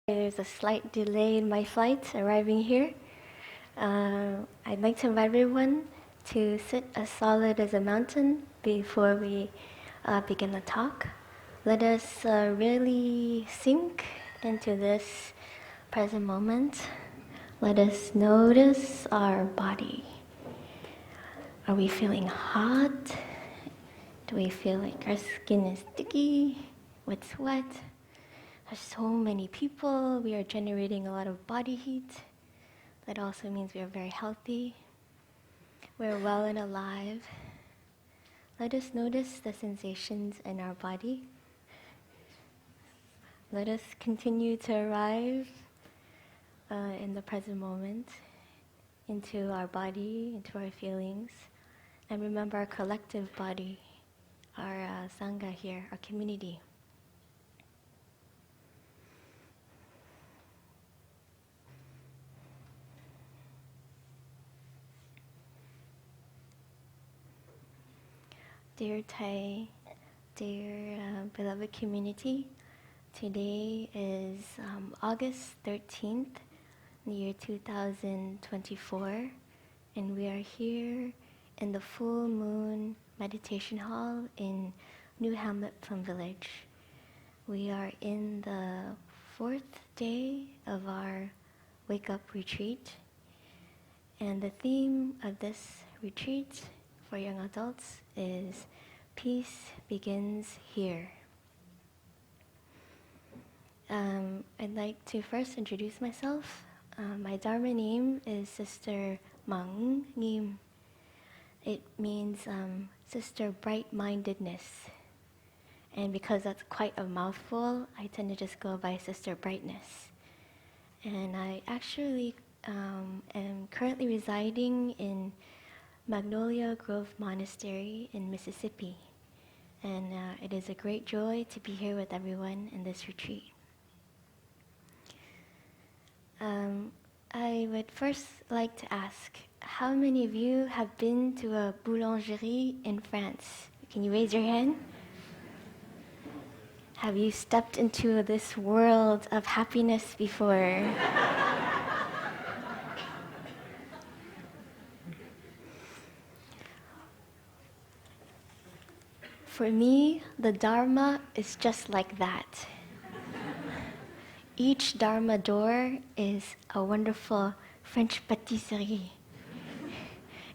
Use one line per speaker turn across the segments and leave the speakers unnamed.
There's a slight delay in my flight arriving here. I'd like to invite everyone to sit as solid as a mountain before we begin the talk. Let us really sink into this present moment. Let us notice our body. Are we feeling hot? Do we feel like our skin is sticky with sweat? There's so many people. We are generating a lot of body heat. That also means we are very healthy. We're well and alive. Let us notice the sensations in our body. Let us continue to arrive in the present moment, into our body, into our feelings, and remember our collective body, our Sangha here, our community. Dear Thai, dear beloved community, today is August 13th, the year 2024, and we are here in the full moon meditation hall in New Hamlet, Plum Village. We are in the 4th day of our wake up retreat, and the theme of this retreat for young adults is Peace Begins Here. I'd like to first introduce myself. My Dharma name is Sister Nghiem. It means Sister Bright-Mindedness. And because that's quite a mouthful, I tend to just go by Sister Brightness. And I actually am currently residing in Magnolia Grove Monastery in Mississippi. And it is a great joy to be here with everyone in this retreat. I would first like to ask, how many of you have been to a boulangerie in France? Can you raise your hand? Have you stepped into this world of happiness before? For me, the Dharma is just like that. Each Dharma door is a wonderful French patisserie.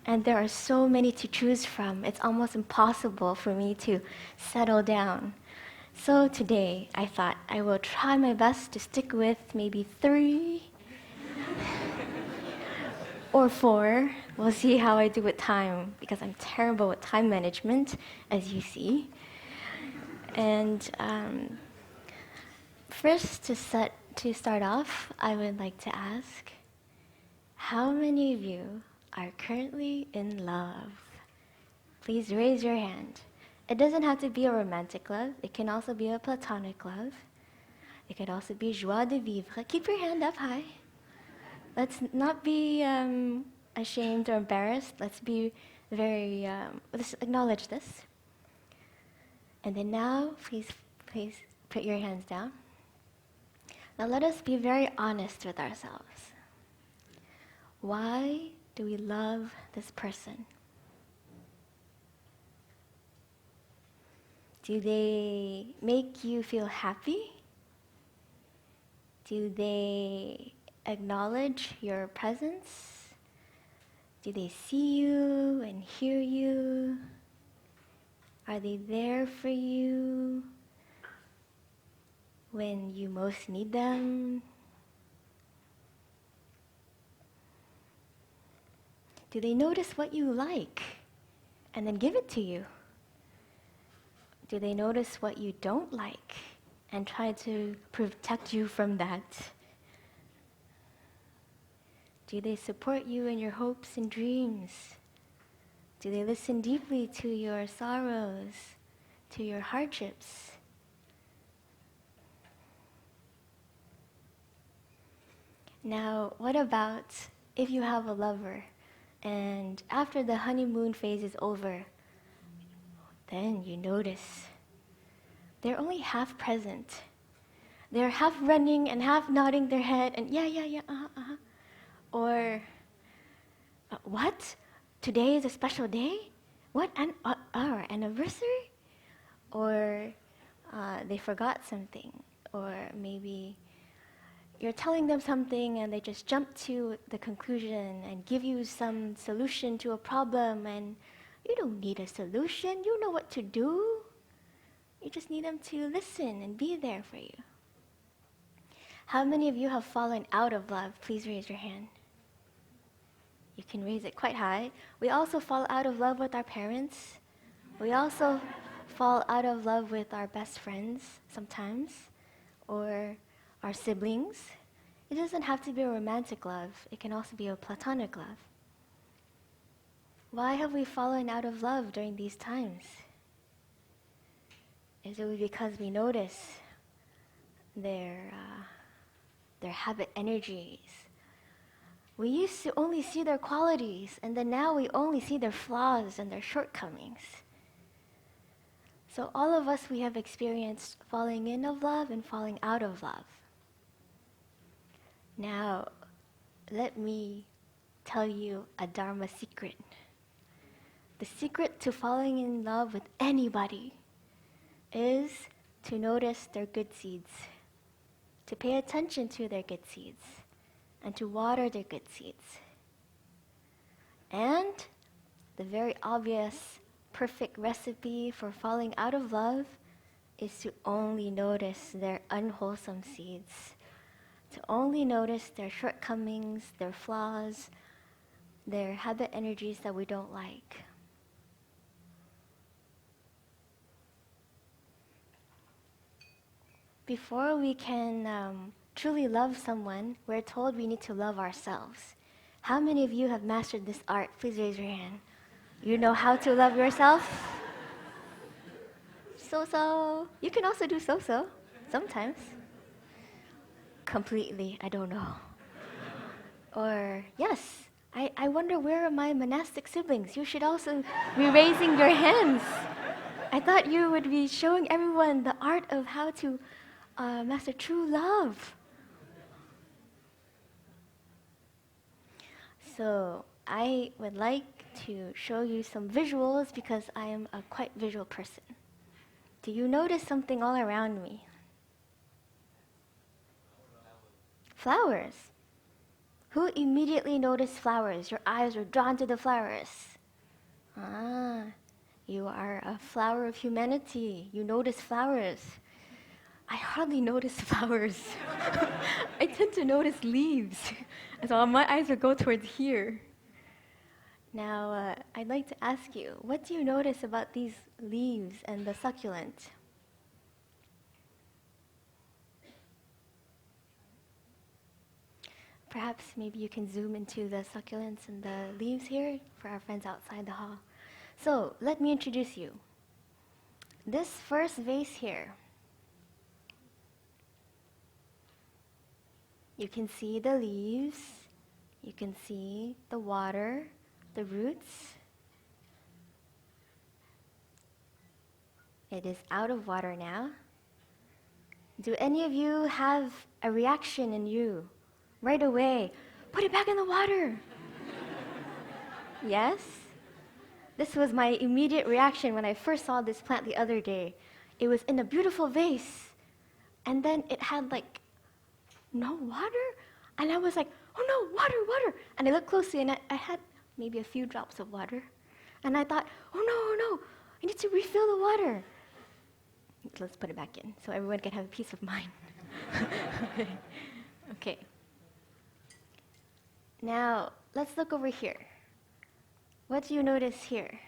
And there are so many to choose from, it's almost impossible for me to settle down. So today, I thought I will try my best to stick with maybe 3 or 4. We'll see how I do with time, because I'm terrible with time management, as you see. And first, to start off, I would like to ask, how many of you are currently in love? Please raise your hand. It doesn't have to be a romantic love. It can also be a platonic love. It could also be joie de vivre. Keep your hand up high. Let's not be ashamed or embarrassed. Let's be let's acknowledge this. And then now, please put your hands down. Now let us be very honest with ourselves. Why do we love this person? Do they make you feel happy? Do they acknowledge your presence? Do they see you and hear you? Are they there for you when you most need them? Do they notice what you like and then give it to you? Do they notice what you don't like and try to protect you from that? Do they support you in your hopes and dreams? Do they listen deeply to your sorrows, to your hardships? Now, what about if you have a lover and after the honeymoon phase is over, then you notice they're only half present. they're half running and half nodding their head and yeah, yeah, yeah, uh-huh. Or, what? Today is a special day? What, our anniversary? Or they forgot something. Or maybe you're telling them something and they just jump to the conclusion and give you some solution to a problem, and you don't need a solution. You know what to do. You just need them to listen and be there for you. How many of you have fallen out of love? Please raise your hand. You can raise it quite high. We also fall out of love with our parents. We also fall out of love with our best friends sometimes, or our siblings. It doesn't have to be a romantic love. It can also be a platonic love. Why have we fallen out of love during these times? Is it because we notice their habit energies? We used to only see their qualities, and then now we only see their flaws and their shortcomings. So all of us, we have experienced falling in of love and falling out of love. Now, let me tell you a Dharma secret. The secret to falling in love with anybody is to notice their good seeds, to pay attention to their good seeds, and to water their good seeds. And the very obvious, perfect recipe for falling out of love is to only notice their unwholesome seeds, to only notice their shortcomings, their flaws, their habit energies that we don't like. Before we can truly love someone, we're told we need to love ourselves. How many of you have mastered this art? Please raise your hand. You know how to love yourself? So-so. You can also do so-so, sometimes. Completely, I don't know. Or, yes, I wonder where are my monastic siblings? You should also be raising your hands. I thought you would be showing everyone the art of how to master true love. So I would like to show you some visuals because I am a quite visual person. Do you notice something all around me? Flowers. Who immediately noticed flowers? Your eyes were drawn to the flowers. Ah, you are a flower of humanity. You notice flowers. I hardly notice flowers. I tend to notice leaves. And so my eyes would go towards here. Now, I'd like to ask you, what do you notice about these leaves and the succulent? Perhaps maybe you can zoom into the succulents and the leaves here for our friends outside the hall. So, let me introduce you. This first vase here, you can see the leaves, you can see the water, the roots. It is out of water now. Do any of you have a reaction in you right away? Put it back in the water. Yes? This was my immediate reaction when I first saw this plant the other day. It was in a beautiful vase, and then it had like no water, and I was like, oh no, water, water. And I looked closely, and I had maybe a few drops of water, and I thought, oh no, I need to refill the water. Let's put it back in so everyone can have peace of mind. Okay. Now, let's look over here. What do you notice here?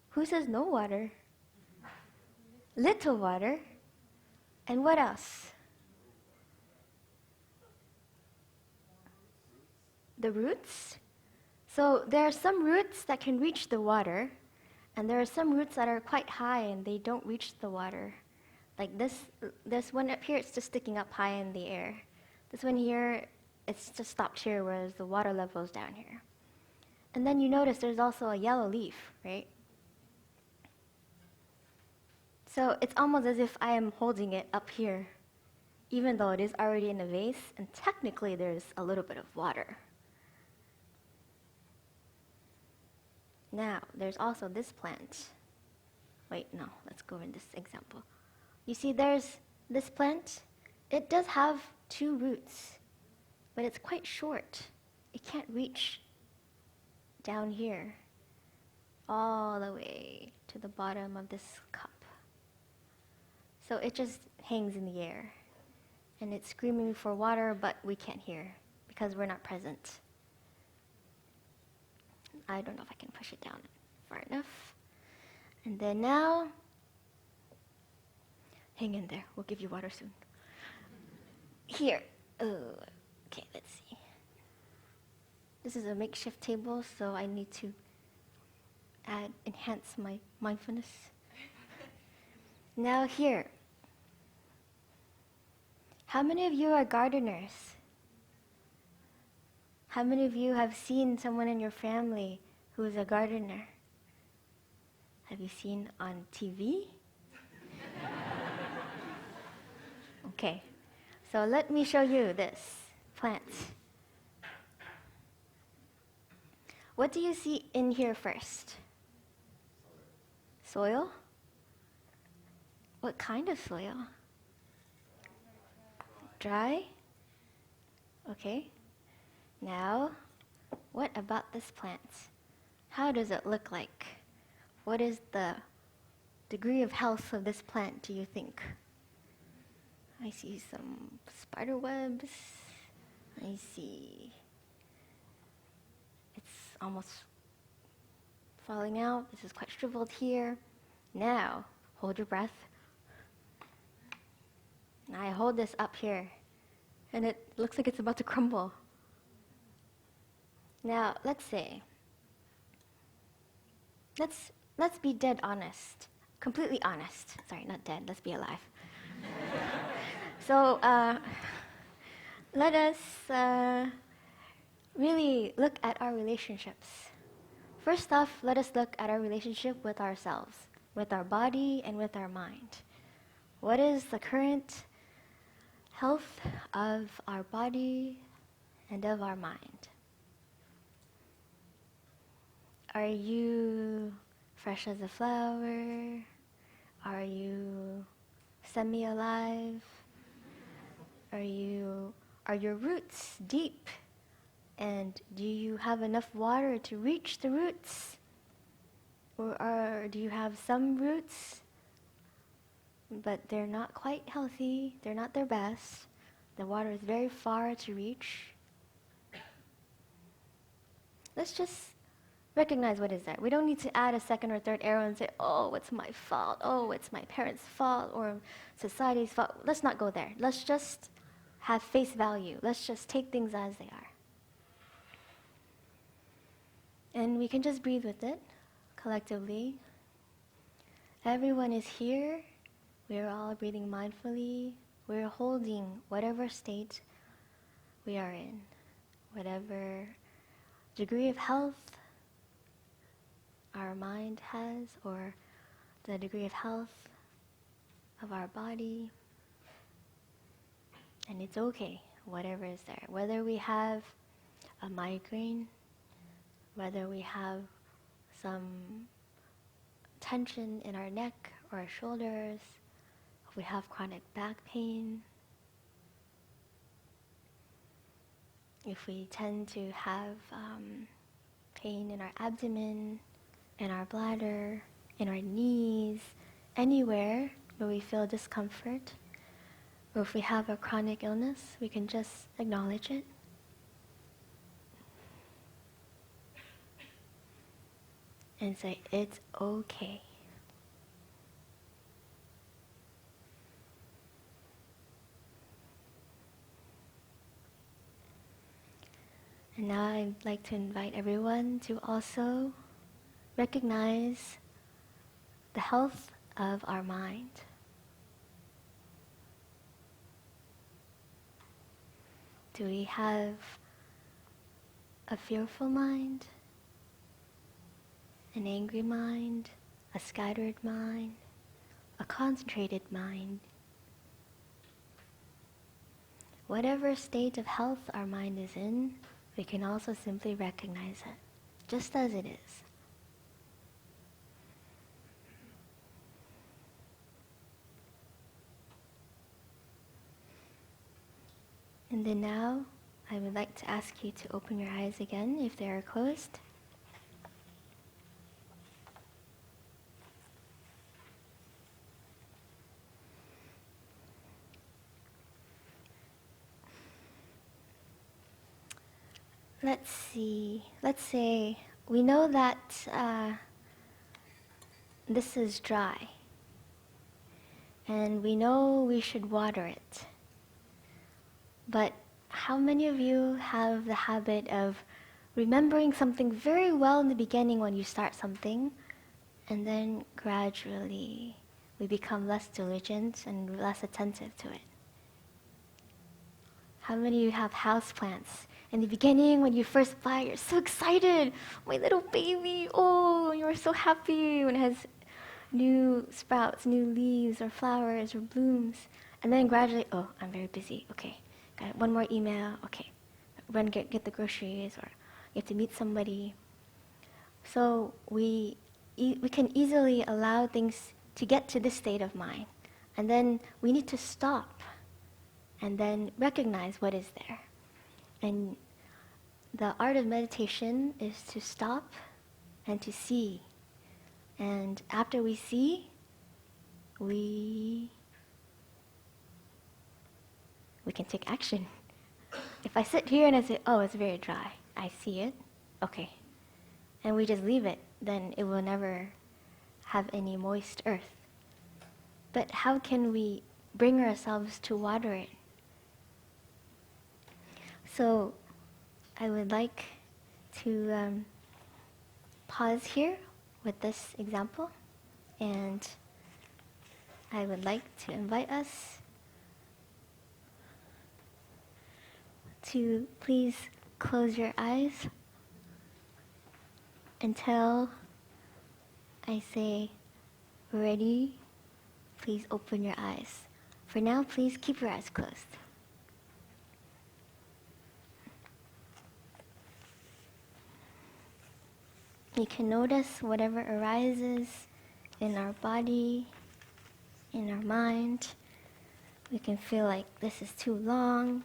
Who says no water? Little water. And what else? The roots. So there are some roots that can reach the water, and there are some roots that are quite high and they don't reach the water. Like this one up here, it's just sticking up high in the air. This one here, it's just stopped here, whereas the water level is down here. And then you notice there's also a yellow leaf, right? So it's almost as if I am holding it up here, even though it is already in a vase, and technically there's a little bit of water. Now, there's also this plant. Wait, no, let's go in this example. You see, there's this plant. It does have 2 roots, but it's quite short. It can't reach down here, all the way to the bottom of this cup. So it just hangs in the air. And it's screaming for water, but we can't hear because we're not present. I don't know if I can push it down far enough. And then now, hang in there. We'll give you water soon. Here. Oh, okay, let's see. This is a makeshift table, so I need to enhance my mindfulness. Now here. How many of you are gardeners? How many of you have seen someone in your family who is a gardener? Have you seen on TV? Okay, so let me show you this plant. What do you see in here first? Soil? What kind of soil? Dry? Okay. Now, what about this plant? How does it look like? What is the degree of health of this plant, do you think? I see some spider webs. I see it's almost falling out. This is quite shriveled here. Now, hold your breath. I hold this up here, and it looks like it's about to crumble. Now, let's be dead honest. Completely honest. Sorry, not dead. Let's be alive. So, let us really look at our relationships. First off, let us look at our relationship with ourselves, with our body, and with our mind. What is the current health of our body and of our mind? Are you fresh as a flower? Are you semi-alive? Are your roots deep? And do you have enough water to reach the roots? Or do you have some roots, but they're not quite healthy, they're not their best, the water is very far to reach? Let's just recognize what is there. We don't need to add a second or third arrow and say, oh, it's my fault, oh, it's my parents' fault, or society's fault. Let's not go there. Let's just have face value. Let's just take things as they are. And we can just breathe with it, collectively. Everyone is here. We're all breathing mindfully. We're holding whatever state we are in, whatever degree of health our mind has, or the degree of health of our body. And it's okay, whatever is there. Whether we have a migraine, whether we have some tension in our neck or our shoulders, if we have chronic back pain, if we tend to have pain in our abdomen, in our bladder, in our knees, anywhere where we feel discomfort, or if we have a chronic illness, we can just acknowledge it. And say, it's okay. And now I'd like to invite everyone to also recognize the health of our mind. Do we have a fearful mind, an angry mind, a scattered mind, a concentrated mind. Whatever state of health our mind is in, we can also simply recognize it, just as it is. And then now, I would like to ask you to open your eyes again if they are closed. Let's see. Let's say we know that this is dry, and we know we should water it. But how many of you have the habit of remembering something very well in the beginning when you start something, and then gradually we become less diligent and less attentive to it? How many of you have houseplants? In the beginning, when you first buy, you're so excited. My little baby, oh, you're so happy when it has new sprouts, new leaves, or flowers, or blooms. And then gradually, oh, I'm very busy. Okay, got one more email. Okay, run get the groceries, or you have to meet somebody. So we can easily allow things to get to this state of mind. And then we need to stop and then recognize what is there. And the art of meditation is to stop and to see. And after we see, we can take action. If I sit here and I say, oh, it's very dry, I see it, okay, and we just leave it, then it will never have any moist earth. But how can we bring ourselves to water it? So I would like to pause here with this example, and I would like to invite us to please close your eyes until I say, ready, please open your eyes. For now, please keep your eyes closed. You can notice whatever arises in our body, in our mind. We can feel like this is too long.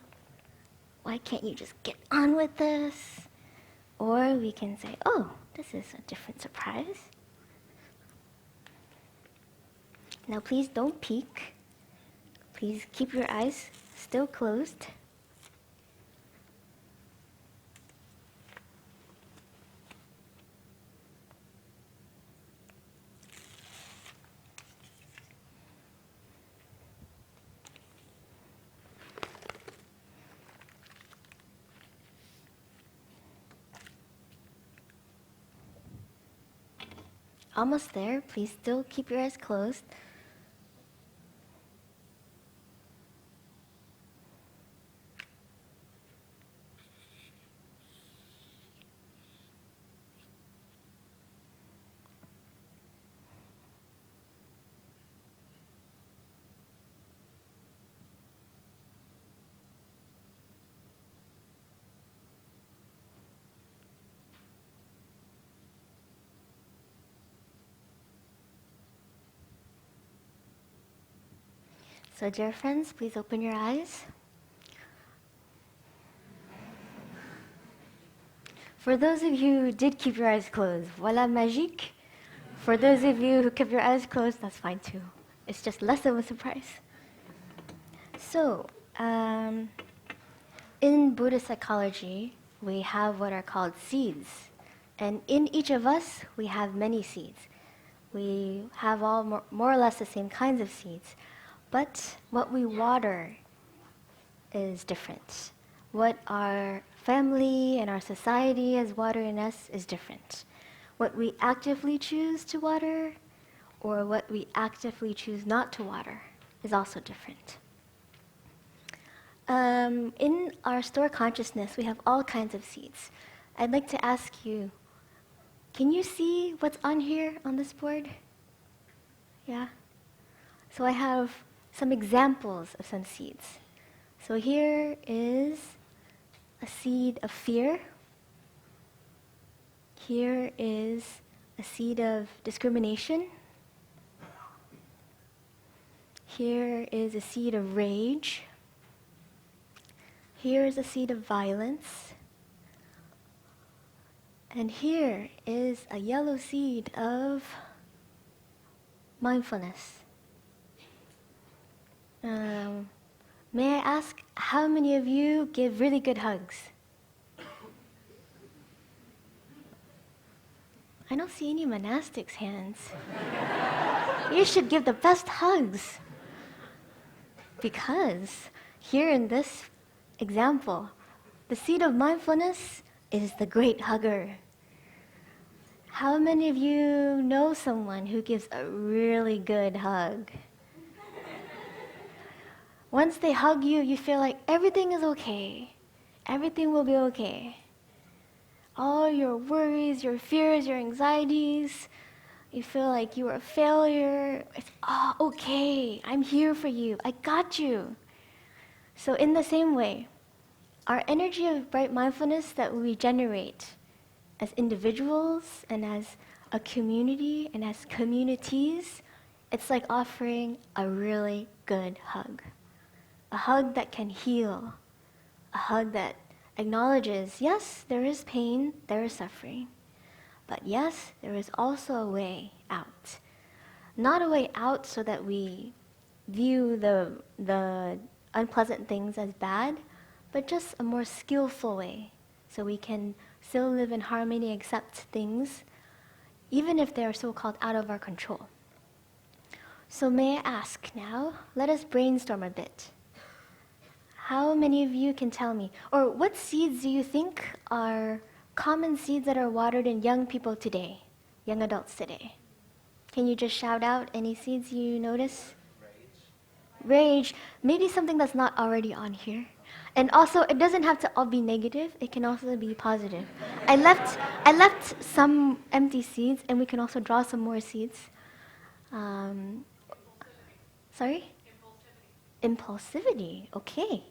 Why can't you just get on with this? Or we can say, oh, this is a different surprise. Now please don't peek. Please keep your eyes still closed. Almost there. Please still keep your eyes closed. So dear friends, please open your eyes. For those of you who did keep your eyes closed, voilà magique. For those of you who kept your eyes closed, that's fine too. It's just less of a surprise. So, in Buddhist psychology, we have what are called seeds. And in each of us, we have many seeds. We have all more or less the same kinds of seeds. But what we water is different. What our family and our society has watered in us is different. What we actively choose to water or what we actively choose not to water is also different. In our store consciousness, we have all kinds of seeds. I'd like to ask you, can you see what's on here on this board? Yeah? So I have some examples of some seeds. So here is a seed of fear. Here is a seed of discrimination. Here is a seed of rage. Here is a seed of violence. And here is a yellow seed of mindfulness. May I ask, how many of you give really good hugs? I don't see any monastics' hands. You should give the best hugs. Because here in this example, the seed of mindfulness is the great hugger. How many of you know someone who gives a really good hug? Once they hug you, you feel like everything is okay. Everything will be okay. All your worries, your fears, your anxieties, you feel like you are a failure. It's all okay. I'm here for you. I got you. So in the same way, our energy of bright mindfulness that we generate as individuals and as a community and as communities, it's like offering a really good hug. A hug that can heal. A hug that acknowledges, yes, there is pain, there is suffering. But yes, there is also a way out. Not a way out so that we view the unpleasant things as bad, but just a more skillful way so we can still live in harmony, accept things, even if they are so-called out of our control. So may I ask now, let us brainstorm a bit. How many of you can tell me, or what seeds do you think are common seeds that are watered in young people today, young adults today? Can you just shout out any seeds you notice? Rage. Maybe something that's not already on here. And also, it doesn't have to all be negative. It can also be positive. I left some empty seeds, and we can also draw some more seeds. Sorry? Impulsivity. Okay.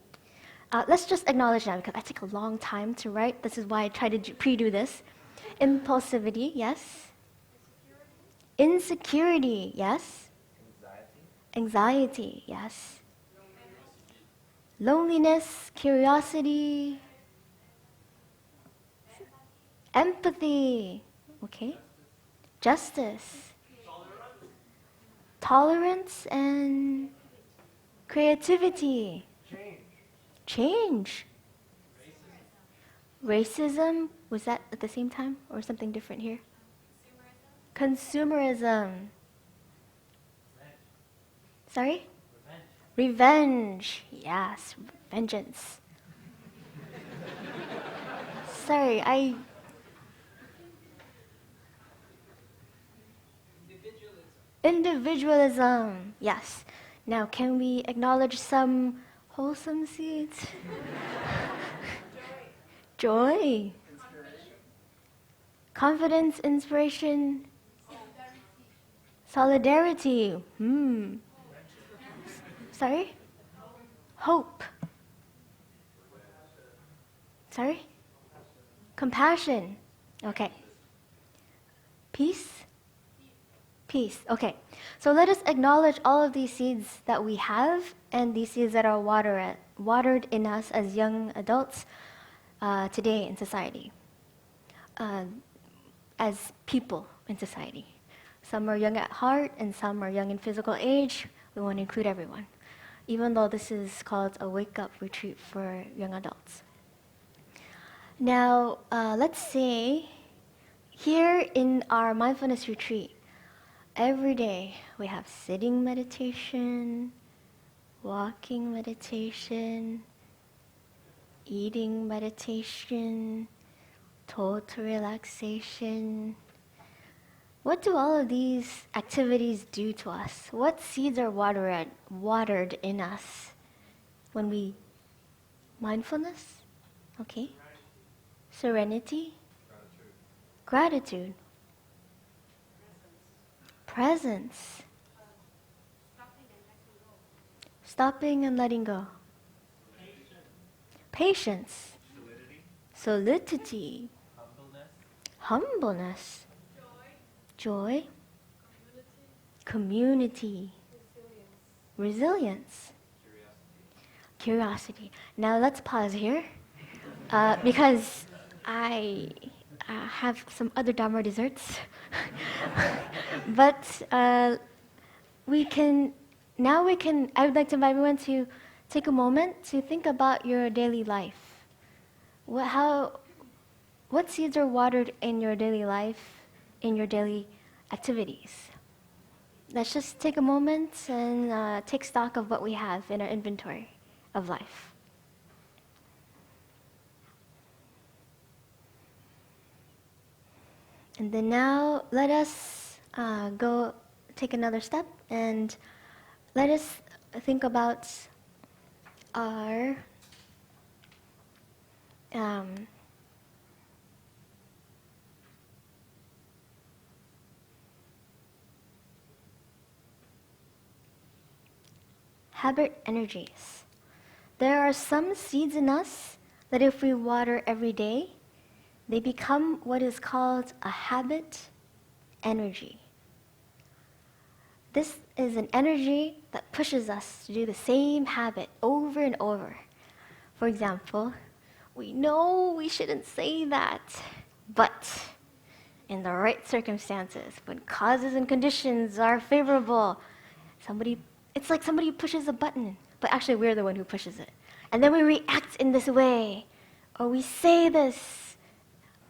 Let's just acknowledge that because I take a long time to write. This is why I try to pre-do this. Impulsivity, yes. Insecurity, yes. Anxiety, yes. Loneliness, curiosity, empathy, okay. Justice, tolerance, and creativity. Change. Racism, was that at the same time or something different here? Consumerism. Sorry? Revenge. Yes, vengeance. Sorry, Individualism. Yes. Now, can we acknowledge some wholesome seeds? Joy. Confidence, inspiration. Solidarity. Sorry? Hope. Sorry? Compassion. Okay. Peace? Peace. Okay. So let us acknowledge all of these seeds that we have and these seeds that are watered in us as young adults today in society. As people in society. Some are young at heart and some are young in physical age. We want to include everyone, even though this is called a wake-up retreat for young adults. Now, let's say here in our mindfulness retreat, every day we have sitting meditation, walking meditation, eating meditation, total relaxation. What do all of these activities do to us? What seeds are watered in us when we mindfulness? Okay. Serenity. Gratitude. Presence. Stopping and letting go. Patience. Solidity. Humbleness. Joy. Community. Resilience. Curiosity. Now let's pause here because I have some other Dharma desserts. But I would like to invite everyone to take a moment to think about your daily life. What seeds are watered in your daily life, in your daily activities? Let's just take a moment and take stock of what we have in our inventory of life. And then now let us go take another step and let us think about our habit energies. There are some seeds in us that if we water every day, they become what is called a habit energy. This is an energy that pushes us to do the same habit over and over. For example, we know we shouldn't say that, but in the right circumstances, when causes and conditions are favorable, it's like somebody pushes a button, but actually we're the one who pushes it. And then we react in this way, or we say this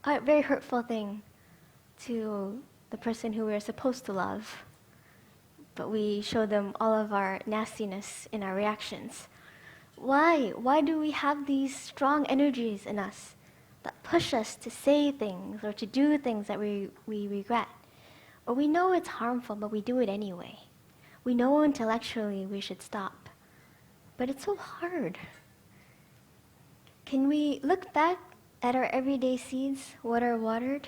very hurtful thing to the person who we're supposed to love, but we show them all of our nastiness in our reactions. Why? Why do we have these strong energies in us that push us to say things or to do things that we regret? Or we know it's harmful, but we do it anyway. We know intellectually we should stop, but it's so hard. Can we look back at our everyday seeds, what are watered?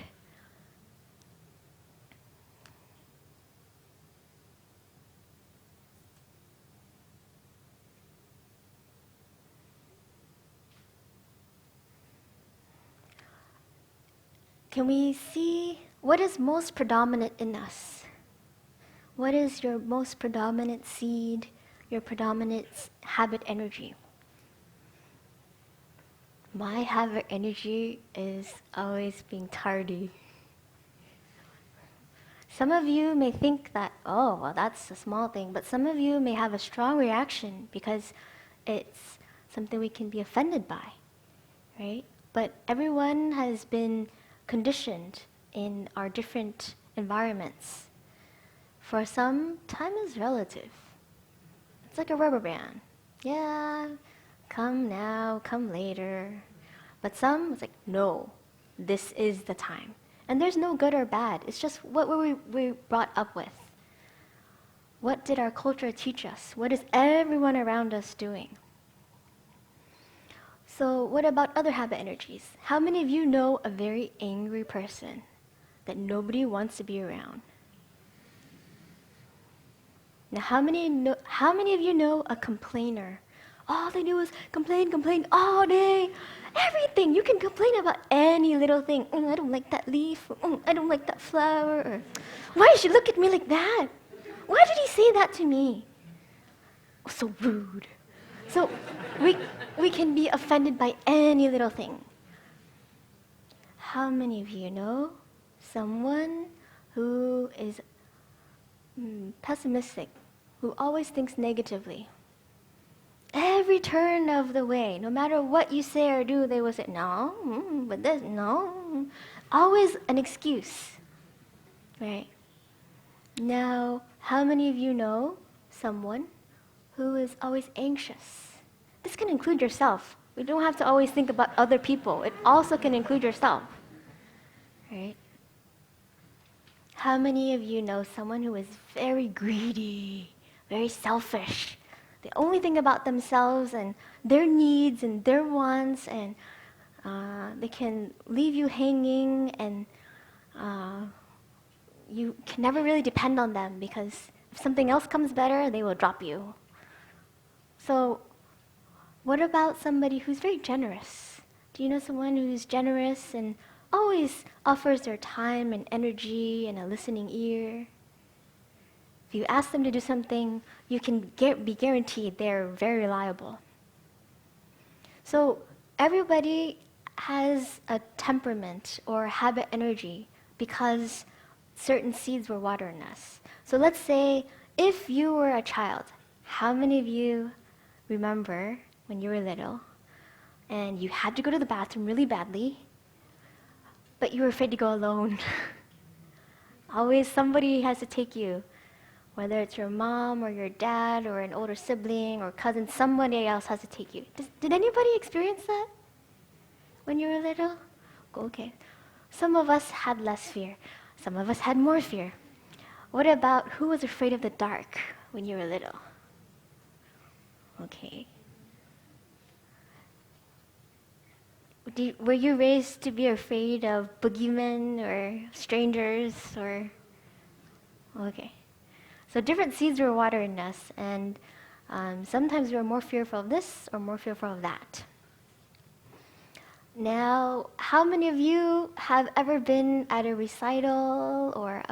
Can we see what is most predominant in us? What is your most predominant seed, your predominant habit energy? My habit energy is always being tardy. Some of you may think that, oh, well, that's a small thing, but some of you may have a strong reaction because it's something we can be offended by, right? But everyone has been conditioned in our different environments. For some, time is relative. It's like a rubber band. Yeah, come now, come later. But some, it's like, no, this is the time. And there's no good or bad. It's just what were we brought up with. What did our culture teach us? What is everyone around us doing? So what about other habit energies? How many of you know a very angry person that nobody wants to be around? Now, how many of you know a complainer? All they do is complain all day. Everything. You can complain about any little thing. I don't like that leaf. I don't like that flower. Or, why did she look at me like that? Why did he say that to me? Oh, so rude. So we can be offended by any little thing. How many of you know someone who is pessimistic, who always thinks negatively? Every turn of the way, no matter what you say or do, they will say, no, but this, no. Always an excuse, right? Now, how many of you know someone who is always anxious? This can include yourself. We don't have to always think about other people. It also can include yourself, right? How many of you know someone who is very greedy, very selfish? They only think about themselves and their needs and their wants, and they can leave you hanging, and you can never really depend on them because if something else comes better, they will drop you. So what about somebody who's very generous? Do you know someone who's generous and always offers their time and energy and a listening ear? If you ask them to do something, you can be guaranteed they're very reliable. So everybody has a temperament or habit energy because certain seeds were watered in us. So let's say if you were a child, how many of you remember when you were little and you had to go to the bathroom really badly, but you were afraid to go alone? Always somebody has to take you, whether it's your mom or your dad or an older sibling or cousin, somebody else has to take you. Did anybody experience that when you were little? Okay. Some of us had less fear. Some of us had more fear. What about who was afraid of the dark when you were little? Okay. Were you raised to be afraid of boogeymen or strangers or? Okay. So different seeds were watered in us, and sometimes we were more fearful of this or more fearful of that. Now, how many of you have ever been at a recital or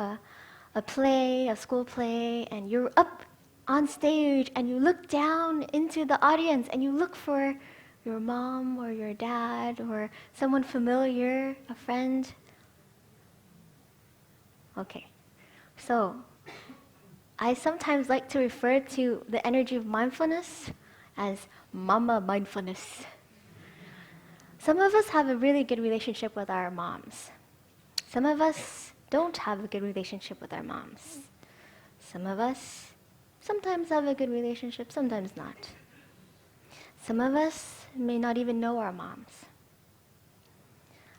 a play, a school play, and you're up on stage and you look down into the audience and you look for your mom or your dad or someone familiar, a friend? Okay. So, I sometimes like to refer to the energy of mindfulness as mama mindfulness. Some of us have a really good relationship with our moms. Some of us don't have a good relationship with our moms. Some of us sometimes have a good relationship, sometimes not. Some of us may not even know our moms.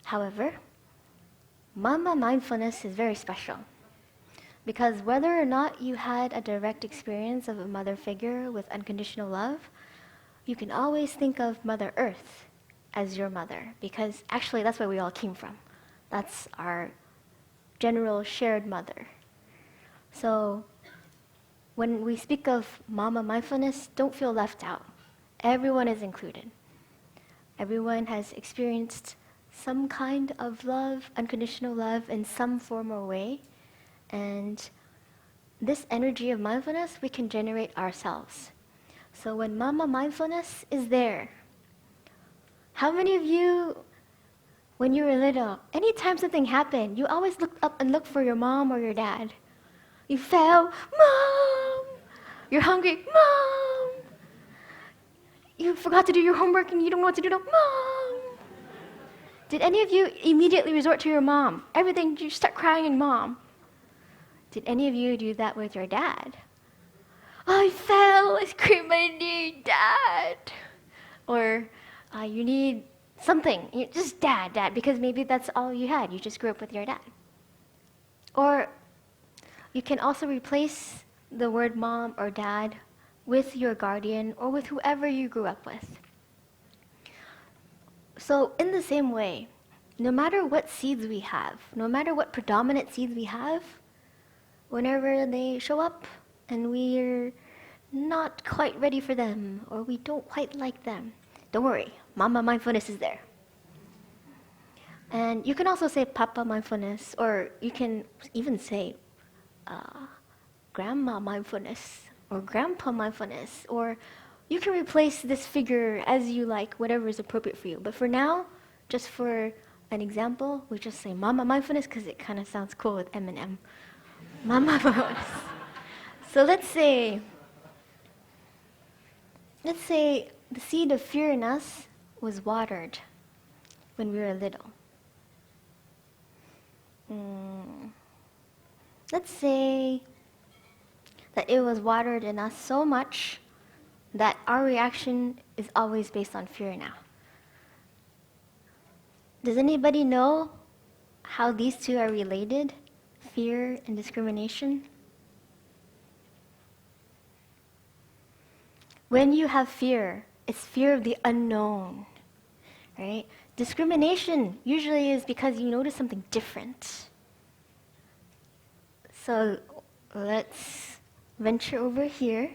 However, mama mindfulness is very special. Because whether or not you had a direct experience of a mother figure with unconditional love, you can always think of Mother Earth as your mother, because actually that's where we all came from. That's our general shared mother. So when we speak of mama mindfulness, don't feel left out. Everyone is included. Everyone has experienced some kind of love, unconditional love in some form or way. And this energy of mindfulness we can generate ourselves. So when mama mindfulness is there, how many of you, when you were little, anytime something happened, you always looked up and looked for your mom or your dad? You fell, Mom! You're hungry, Mom! You forgot to do your homework and you don't know what to do now, Mom! Did any of you immediately resort to your mom? Everything, you start crying and Mom. Did any of you do that with your dad? I fell, I scraped my knee, Dad! Or you need something, just dad, because maybe that's all you had. You just grew up with your dad. Or you can also replace the word mom or dad with your guardian or with whoever you grew up with. So in the same way, no matter what seeds we have, no matter what predominant seeds we have, whenever they show up and we're not quite ready for them or we don't quite like them, don't worry, mama mindfulness is there. And you can also say papa mindfulness, or you can even say grandma mindfulness or grandpa mindfulness, or you can replace this figure as you like, whatever is appropriate for you. But for now, just for an example, we just say mama mindfulness because it kind of sounds cool with Eminem. Mama mindfulness. So let's say the seed of fear in us was watered when we were little. Let's say that it was watered in us so much that our reaction is always based on fear now. Does anybody know how these two are related? Fear and discrimination? When you have fear, it's fear of the unknown, right? Discrimination usually is because you notice something different. So let's venture over here.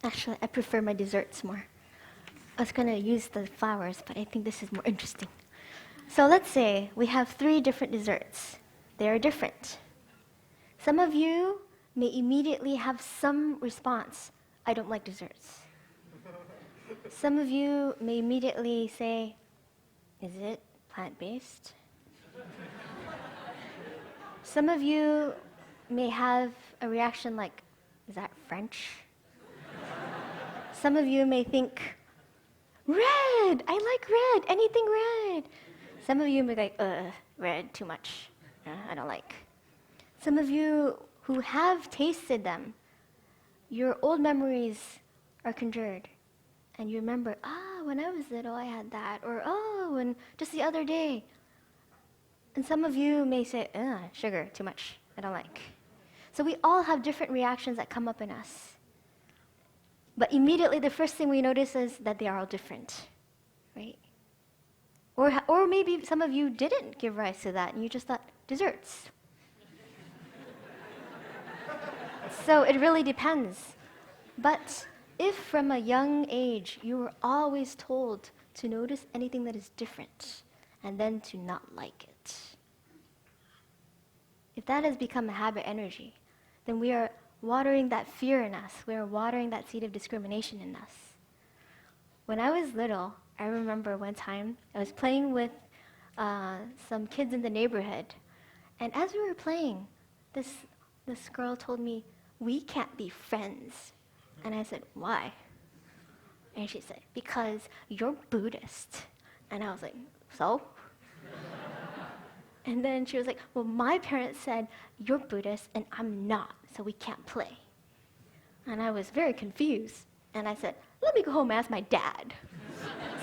Actually, I prefer my desserts more. I was going to use the flowers, but I think this is more interesting. So let's say we have 3 different desserts. They are different. Some of you may immediately have some response. I don't like desserts. Some of you may immediately say, is it plant-based? Some of you may have a reaction like, is that French? Some of you may think, red! I like red! Anything red! Some of you may be like, red, too much. I don't like. Some of you who have tasted them, your old memories are conjured. And you remember, when I was little I had that. Or, when just the other day. And some of you may say, sugar, too much. I don't like. So we all have different reactions that come up in us. But immediately the first thing we notice is that they are all different, right? Or maybe some of you didn't give rise to that and you just thought, desserts. So it really depends. But if from a young age you were always told to notice anything that is different and then to not like it, if that has become a habit energy, then we are watering that fear in us. We are watering that seed of discrimination in us. When I was little, I remember one time I was playing with some kids in the neighborhood. And as we were playing, this girl told me, we can't be friends. And I said, why? And she said, because you're Buddhist. And I was like, so? And then she was like, well, my parents said, you're Buddhist and I'm not, so we can't play. And I was very confused. And I said, let me go home and ask my dad.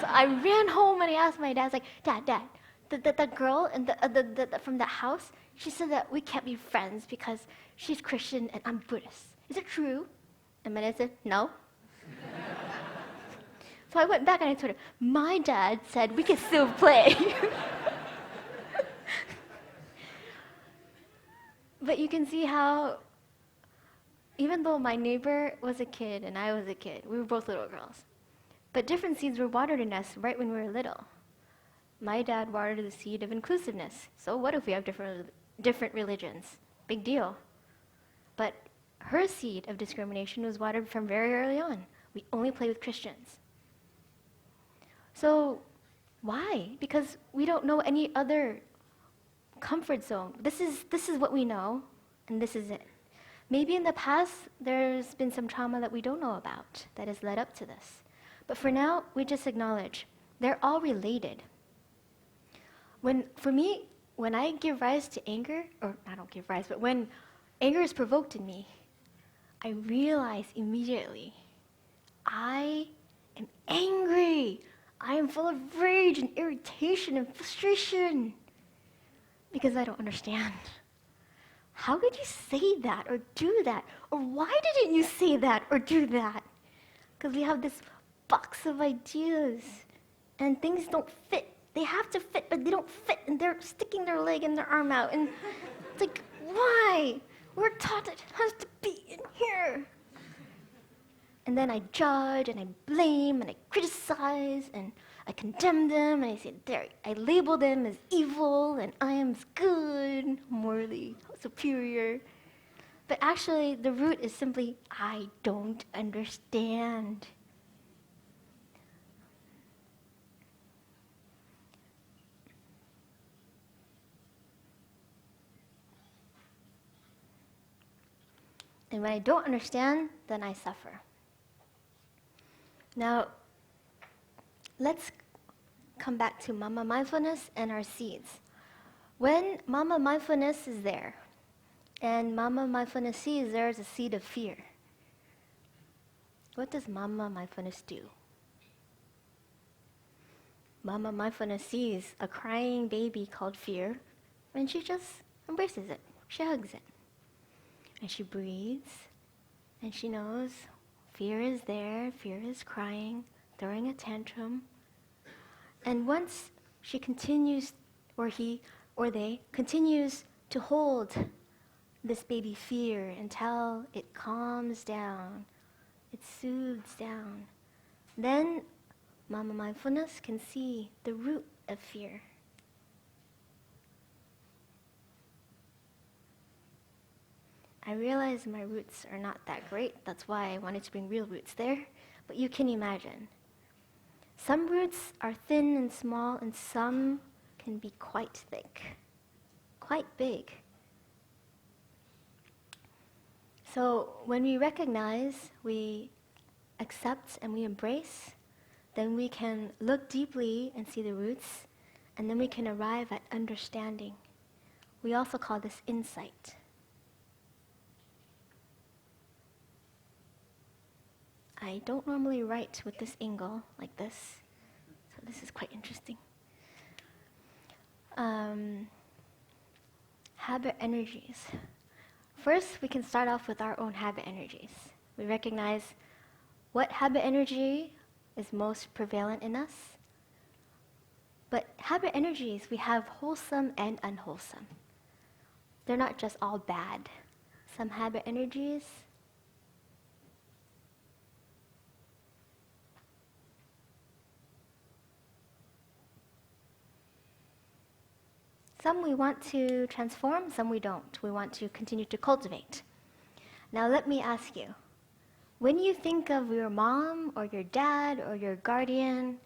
So I ran home and I asked my dad, I was like, Dad, the girl in from the house, she said that we can't be friends because she's Christian and I'm Buddhist. Is it true? And my dad said, no. So I went back and I told her, my dad said we can still play. But you can see how, even though my neighbor was a kid and I was a kid, we were both little girls, but different seeds were watered in us right when we were little. My dad watered the seed of inclusiveness. So what if we have different religions? Big deal. But her seed of discrimination was watered from very early on. We only play with Christians. So why? Because we don't know any other comfort zone. This is what we know, and this is it. Maybe in the past, there's been some trauma that we don't know about that has led up to this. But for now, we just acknowledge they're all related. For me, when I give rise to anger, or I don't give rise, but when anger is provoked in me, I realize immediately, I am angry. I am full of rage and irritation and frustration. Because I don't understand. How could you say that or do that? Or why didn't you say that or do that? Because we have this box of ideas and things don't fit. They have to fit, but they don't fit, and they're sticking their leg and their arm out. And it's like, why? We're taught it has to be in here. And then I judge and I blame and I criticize and I condemn them and I say, I label them as evil and I am good, morally superior. But actually, the root is simply, I don't understand. And when I don't understand, then I suffer. Now, let's come back to Mama Mindfulness and our seeds. When Mama Mindfulness is there, and Mama Mindfulness sees there is a seed of fear, what does Mama Mindfulness do? Mama Mindfulness sees a crying baby called fear, and she just embraces it. She hugs it. And she breathes, and she knows fear is there, fear is crying, throwing a tantrum. And once she continues, or he or they continues to hold this baby fear until it calms down, It soothes down. Then Mama Mindfulness can see the root of fear. I realize my roots are not that great. That's why I wanted to bring real roots there. But you can imagine. Some roots are thin and small, and some can be quite thick, quite big. So when we recognize, we accept, and we embrace, then we can look deeply and see the roots, and then we can arrive at understanding. We also call this insight. I don't normally write with this angle like this, so this is quite interesting. Habit energies. First, we can start off with our own habit energies. We recognize what habit energy is most prevalent in us. But habit energies, we have wholesome and unwholesome. They're not just all bad. Some habit energies, some we want to transform, some we don't. We want to continue to cultivate. Now let me ask you, when you think of your mom or your dad or your guardian,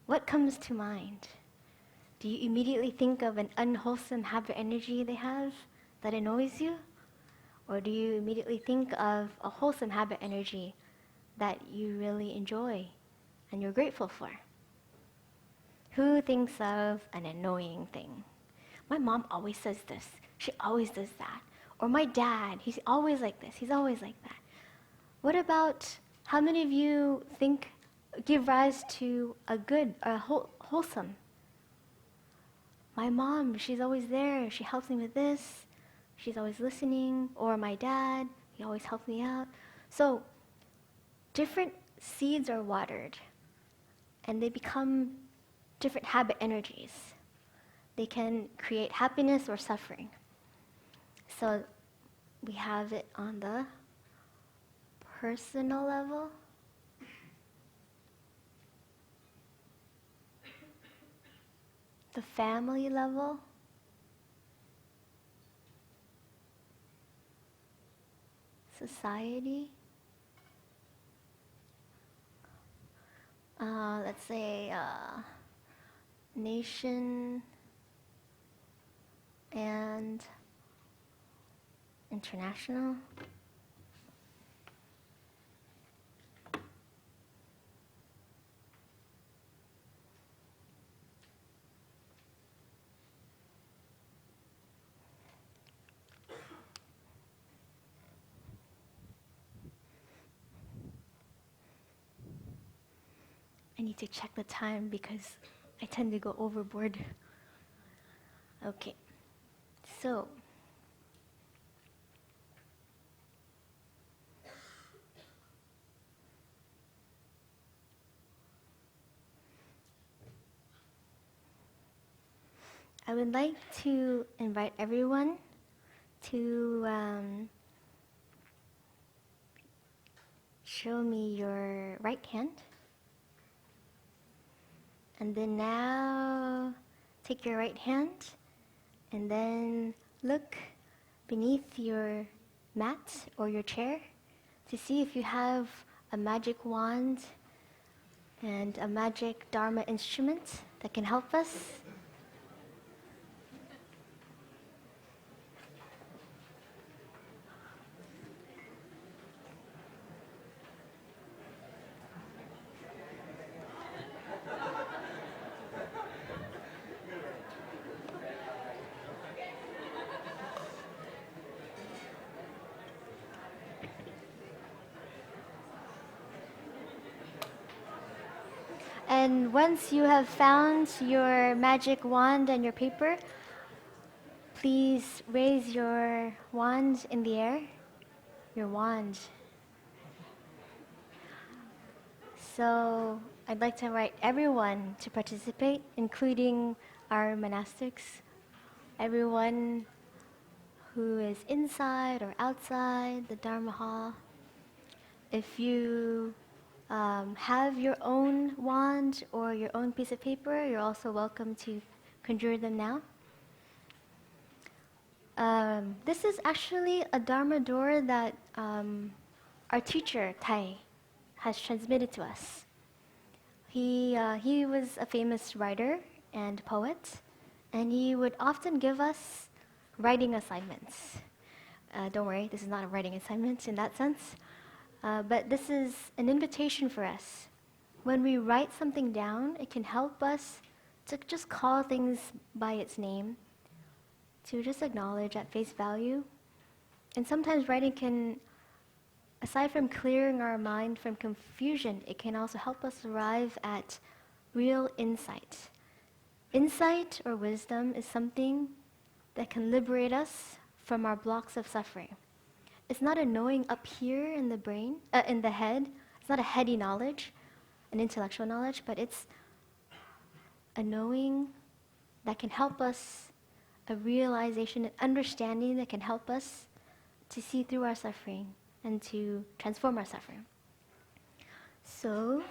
what comes to mind? Do you immediately think of an unwholesome habit energy they have that annoys you? Or do you immediately think of a wholesome habit energy that you really enjoy and you're grateful for? Who thinks of an annoying thing? My mom always says this. She always does that. Or my dad, he's always like this. He's always like that. What about how many of you give rise to a good, wholesome? My mom, she's always there. She helps me with this. She's always listening. Or my dad, he always helps me out. So different seeds are watered, and they become different habit energies. They can create happiness or suffering. So we have it on the personal level, the family level, society, let's say nation and international. I need to check the time because I tend to go overboard. Okay, so I would like to invite everyone to show me your right hand. And then now, take your right hand and then look beneath your mat or your chair to see if you have a magic wand and a magic Dharma instrument that can help us. And once you have found your magic wand and your paper, please raise your wand in the air. Your wand. So I'd like to invite everyone to participate, including our monastics, everyone who is inside or outside the Dharma hall. If you have your own wand or your own piece of paper, you're also welcome to conjure them now. This is actually a Dharma door that our teacher, Tai, has transmitted to us. He was a famous writer and poet, and he would often give us writing assignments. Don't worry, this is not a writing assignment in that sense, but this is an invitation for us. When we write something down, it can help us to just call things by its name, to just acknowledge at face value. And sometimes writing can, aside from clearing our mind from confusion, it can also help us arrive at real insight. Insight or wisdom is something that can liberate us from our blocks of suffering. It's not a knowing up here in the brain, in the head. It's not a heady knowledge, an intellectual knowledge, but it's a knowing that can help us, a realization, an understanding that can help us to see through our suffering and to transform our suffering. So,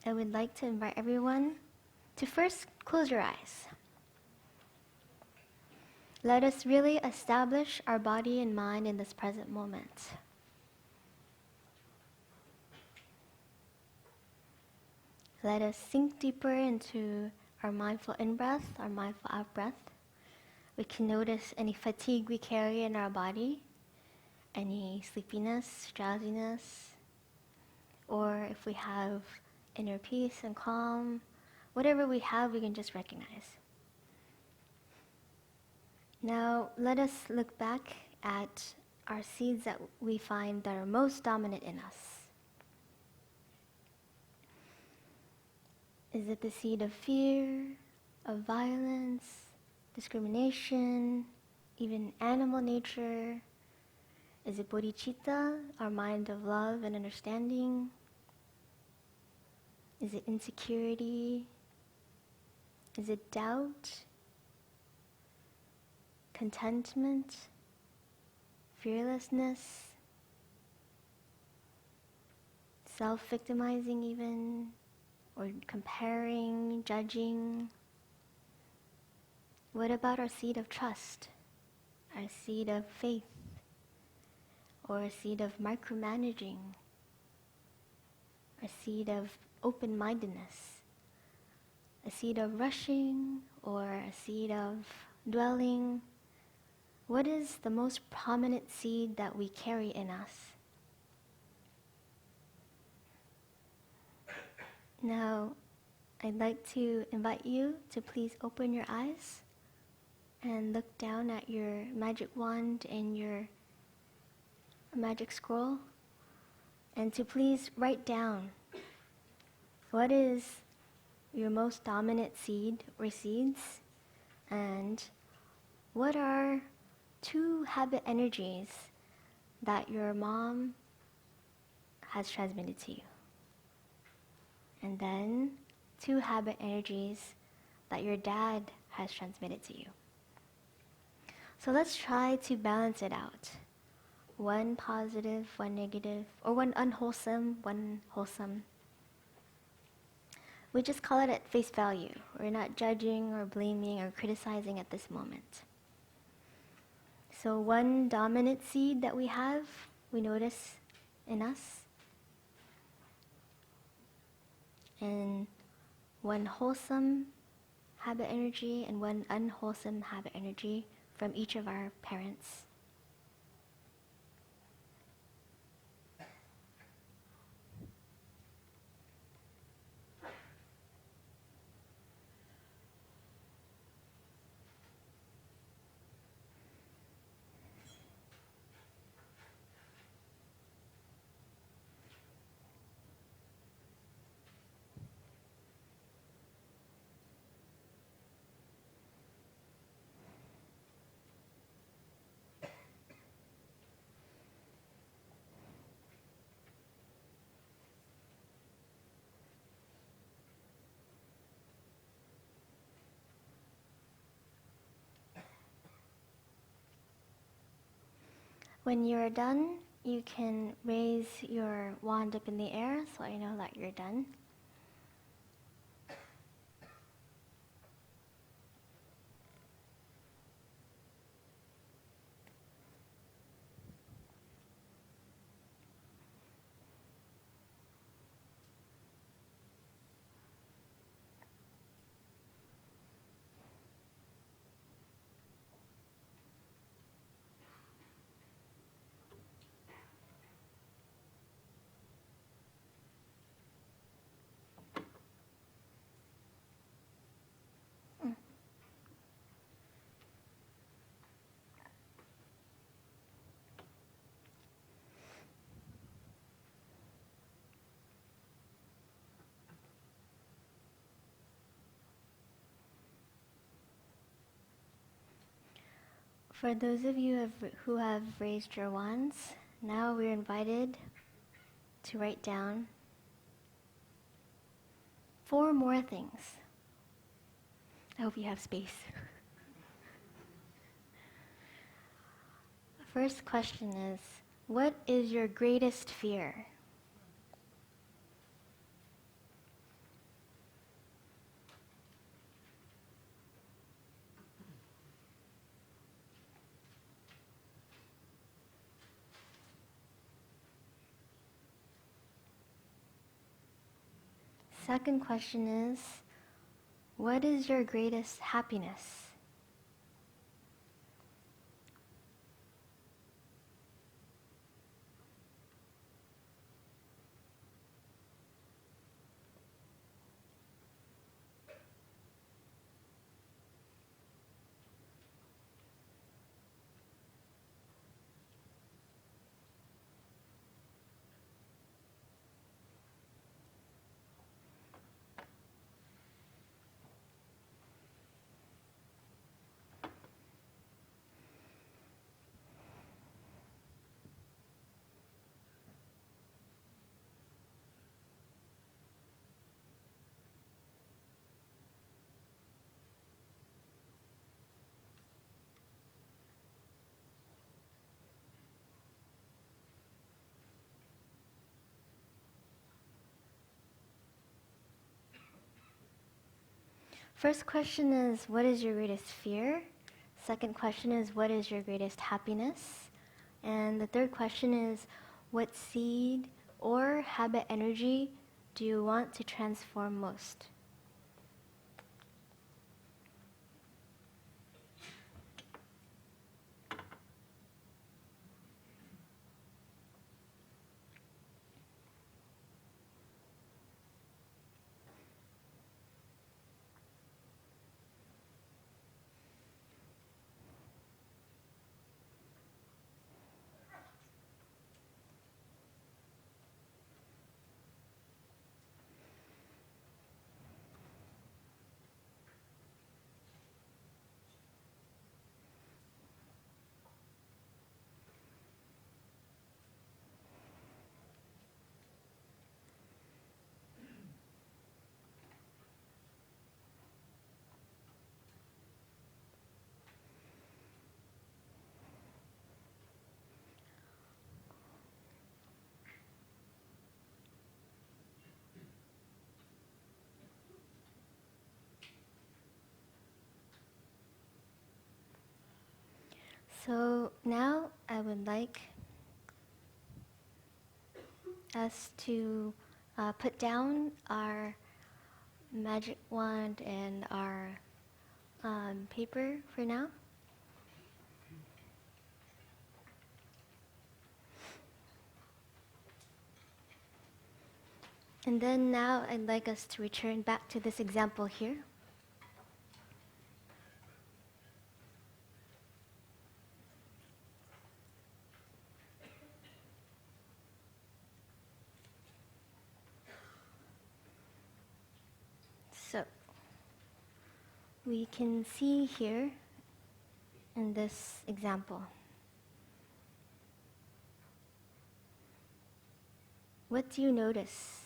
I would like to invite everyone to first close your eyes. Let us really establish our body and mind in this present moment. Let us sink deeper into our mindful in-breath, our mindful out-breath. We can notice any fatigue we carry in our body, any sleepiness, drowsiness, or if we have inner peace and calm, whatever we have, we can just recognize. Now, let us look back at our seeds that we find that are most dominant in us. Is it the seed of fear, of violence, discrimination, even animal nature? Is it bodhicitta, our mind of love and understanding? Is it insecurity? Is it doubt? Contentment? Fearlessness? Self-victimizing even? Or comparing, judging? What about our seed of trust? Our seed of faith? Or a seed of micromanaging? A seed of open-mindedness? A seed of rushing? Or a seed of dwelling? What is the most prominent seed that we carry in us? Now, I'd like to invite you to please open your eyes and look down at your magic wand and your magic scroll, and to please write down what is your most dominant seed or seeds, and what are 2 habit energies that your mom has transmitted to you, and then 2 habit energies that your dad has transmitted to you. So let's try to balance it out. 1 positive, 1 negative, or 1 unwholesome, 1 wholesome. We just call it at face value. We're not judging or blaming or criticizing at this moment. So 1 dominant seed that we have, we notice in us, and 1 wholesome habit energy and 1 unwholesome habit energy from each of our parents. When you're done, you can raise your wand up in the air so I know that you're done. For those of you who have raised your wands, now we're invited to write down 4 more things. I hope you have space. First question is, what is your greatest fear? Second question is, what is your greatest happiness? First question is, what is your greatest fear? Second question is, what is your greatest happiness? And the third question is, what seed or habit energy do you want to transform most? So now I would like us to put down our magic wand and our paper for now. And then now I'd like us to return back to this example here. So we can see here in this example, what do you notice?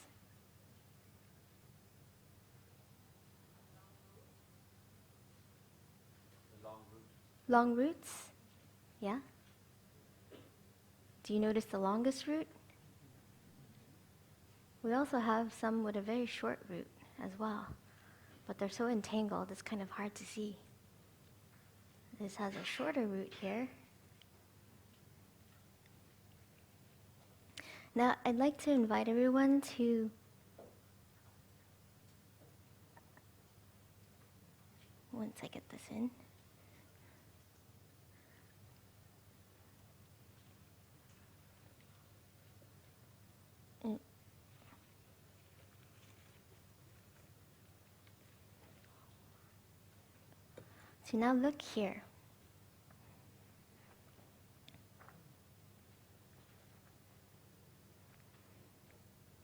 Long roots.
Long roots? Yeah? Do you notice the longest root? We also have some with a very short root as well, but they're so entangled it's kind of hard to see. This has a shorter root here. Now I'd like to invite everyone to once I get this in. So now look here.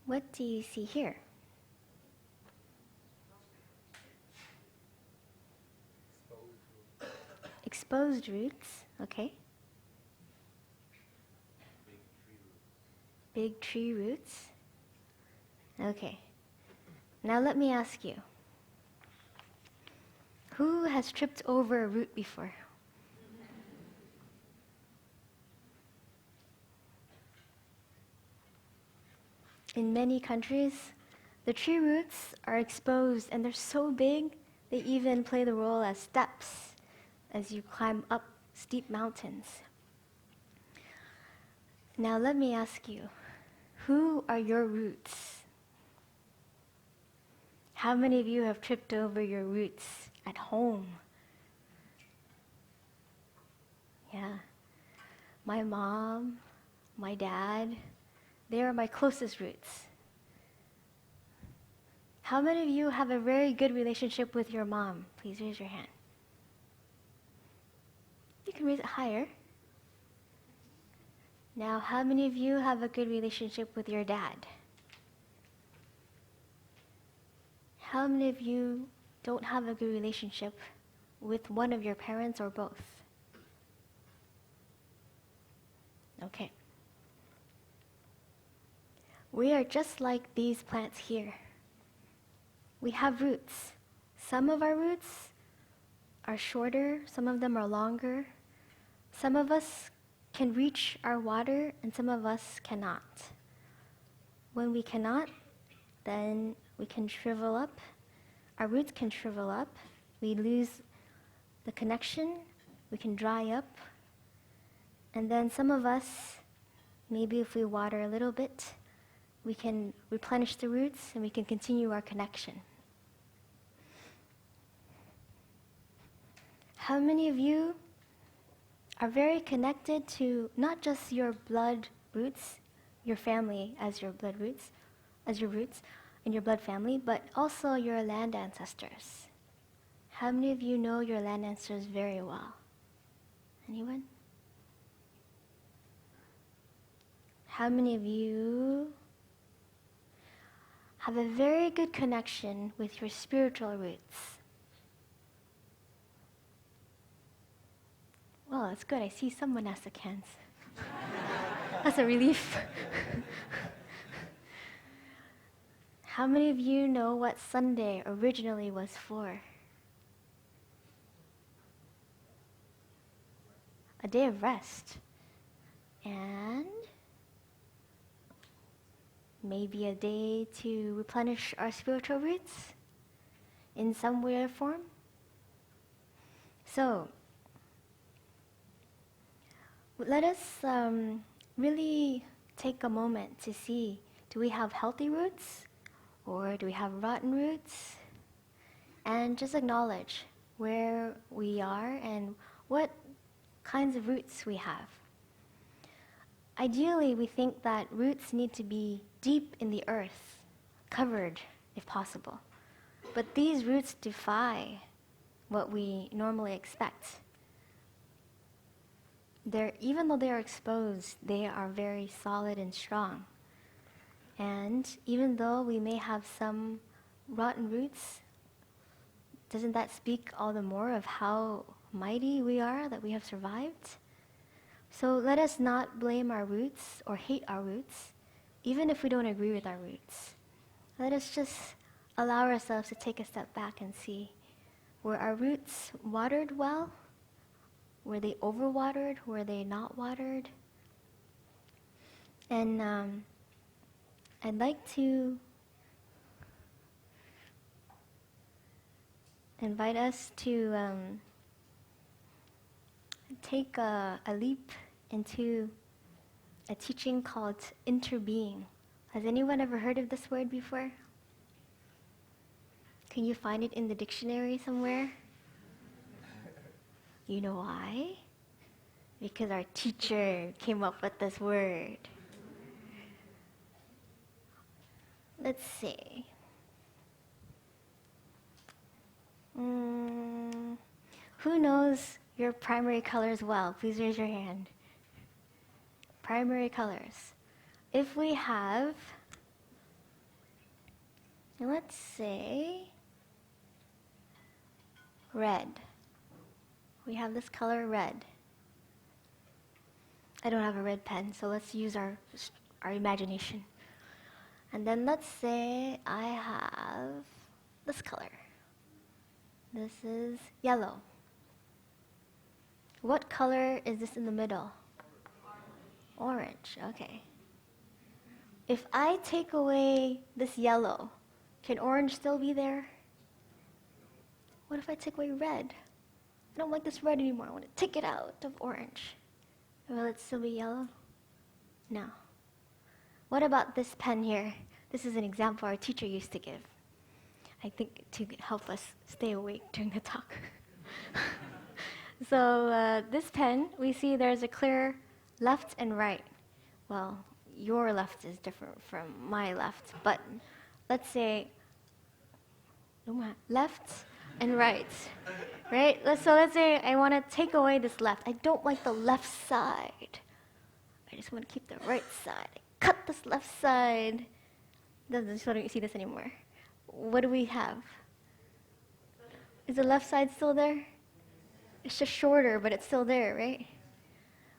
What do you see here? Exposed roots, okay. Big tree roots. Okay. Now let me ask you. Who has tripped over a root before? In many countries, the tree roots are exposed and they're so big they even play the role as steps as you climb up steep mountains. Now let me ask you, who are your roots? How many of you have tripped over your roots at home? Yeah. My mom, my dad, they are my closest roots. How many of you have a very good relationship with your mom? Please raise your hand. You can raise it higher. Now, how many of you have a good relationship with your dad? How many of you don't have a good relationship with one of your parents or both? Okay. We are just like these plants here. We have roots. Some of our roots are shorter, some of them are longer. Some of us can reach our water and some of us cannot. When we cannot, then we can shrivel up. Our roots can shrivel up. We lose the connection. We can dry up. And then some of us, maybe if we water a little bit, we can replenish the roots and we can continue our connection. How many of you are very connected to not just your blood roots, your family as your blood roots, as your roots in your blood family, but also your land ancestors? How many of you know your land ancestors very well? Anyone? How many of you have a very good connection with your spiritual roots? Well, that's good. I see someone asked the hands. That's a relief. How many of you know what Sunday originally was for? A day of rest. And maybe a day to replenish our spiritual roots in some way or form. So, let us really take a moment to see, do we have healthy roots or do we have rotten roots? And just acknowledge where we are and what kinds of roots we have. Ideally, we think that roots need to be deep in the earth, covered if possible. But these roots defy what we normally expect. Even though they are exposed, they are very solid and strong. And even though we may have some rotten roots, doesn't that speak all the more of how mighty we are that we have survived? So let us not blame our roots or hate our roots, even if we don't agree with our roots. Let us just allow ourselves to take a step back and see, were our roots watered well? Were they overwatered? Were they not watered? And I'd like to invite us to take a leap into a teaching called interbeing. Has anyone ever heard of this word before? Can you find it in the dictionary somewhere? You know why? Because our teacher came up with this word. Let's see. Who knows your primary colors well? Please raise your hand. Primary colors. If we have, let's say, red. We have this color red. I don't have a red pen, so let's use our imagination. And then let's say I have this color. This is yellow. What color is this in the middle? Orange, okay. If I take away this yellow, can orange still be there? What if I take away red? I don't like this red anymore. I want to take it out of orange. Will it still be yellow? No. What about this pen here? This is an example our teacher used to give. I think to help us stay awake during the talk. So this pen, we see there's a clear left and right. Well, your left is different from my left, but let's say left and right, right? So let's say I want to take away this left. I don't like the left side. I just want to keep the right side. Cut this left side. Just don't see this anymore. What do we have? Is the left side still there? It's just shorter, but it's still there, right?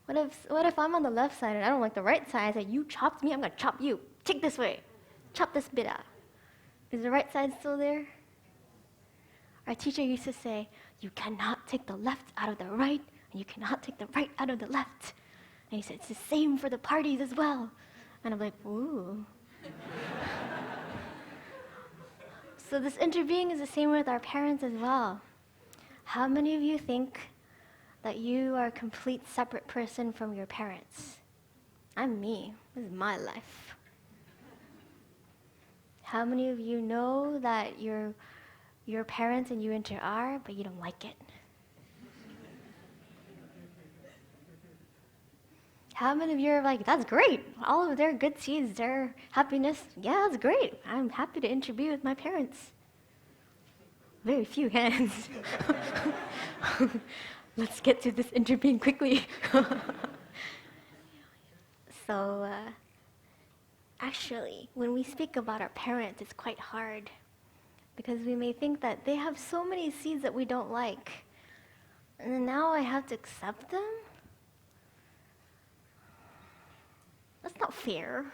What if I'm on the left side and I don't like the right side? I say, you chopped me, I'm gonna chop you. Take this way. Chop this bit out. Is the right side still there? Our teacher used to say, you cannot take the left out of the right, and you cannot take the right out of the left. And he said, it's the same for the parties as well. And I'm like, ooh. So this interbeing is the same with our parents as well. How many of you think that you are a complete separate person from your parents? I'm me. This is my life. How many of you know that your parents and you are, but you don't like it? How many of you are like, that's great. All of their good seeds, their happiness, yeah, that's great. I'm happy to interview with my parents. Very few hands. Let's get to this interbeing quickly. So, actually, when we speak about our parents, it's quite hard because we may think that they have so many seeds that we don't like. And now I have to accept them? That's not fair.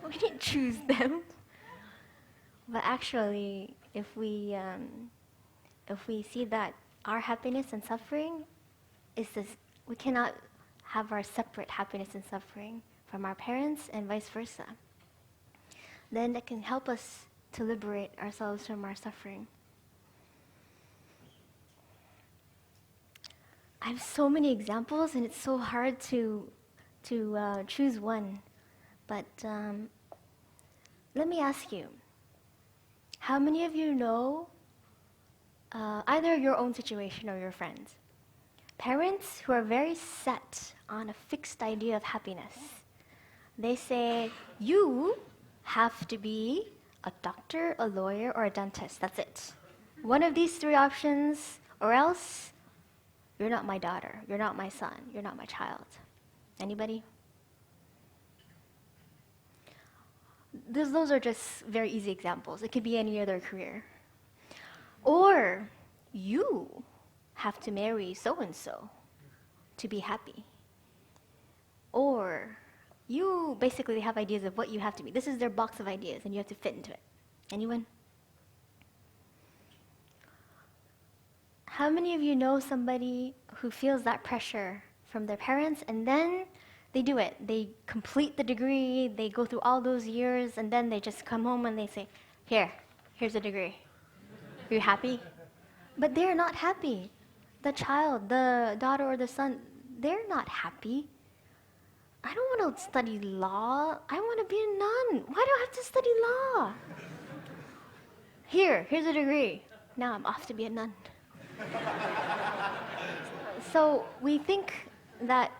We didn't choose them. But actually, if we see that our happiness and suffering is this, we cannot have our separate happiness and suffering from our parents and vice versa. Then that can help us to liberate ourselves from our suffering. I have so many examples, and it's so hard to choose one. But let me ask you, how many of you know either your own situation or your friends? Parents who are very set on a fixed idea of happiness. They say, you have to be a doctor, a lawyer, or a dentist. That's it. One of these three options, or else you're not my daughter, you're not my son, you're not my child. Anybody? Those are just very easy examples. It could be any other career. Or you have to marry so-and-so to be happy. Or you basically have ideas of what you have to be. This is their box of ideas, and you have to fit into it. Anyone? How many of you know somebody who feels that pressure from their parents, and then they do it. They complete the degree, they go through all those years, and then they just come home and they say, here's a degree. Are you happy? But they're not happy. The child, the daughter or the son, they're not happy. I don't want to study law. I want to be a nun. Why do I have to study law? Here's a degree. Now I'm off to be a nun. So we think that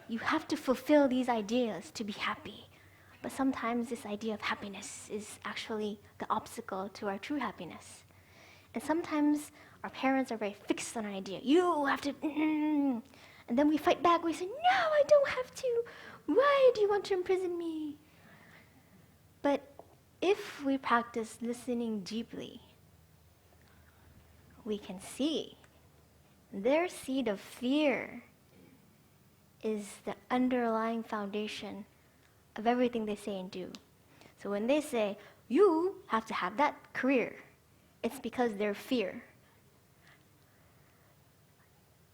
you have to fulfill these ideas to be happy. But sometimes this idea of happiness is actually the obstacle to our true happiness. And sometimes our parents are very fixed on an idea. You have to, and then we fight back. We say, no, I don't have to. Why do you want to imprison me? But if we practice listening deeply, we can see their seed of fear is the underlying foundation of everything they say and do. So when they say, you have to have that career, it's because their fear.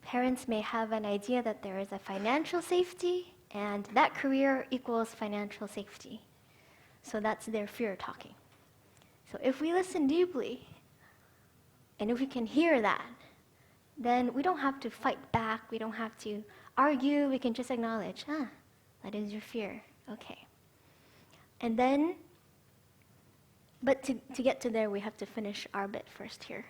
Parents may have an idea that there is a financial safety, and that career equals financial safety. So that's their fear talking. So if we listen deeply, and if we can hear that, then we don't have to fight back, we don't have to argue, we can just acknowledge, that is your fear, okay. And then, but to get to there, we have to finish our bit first here.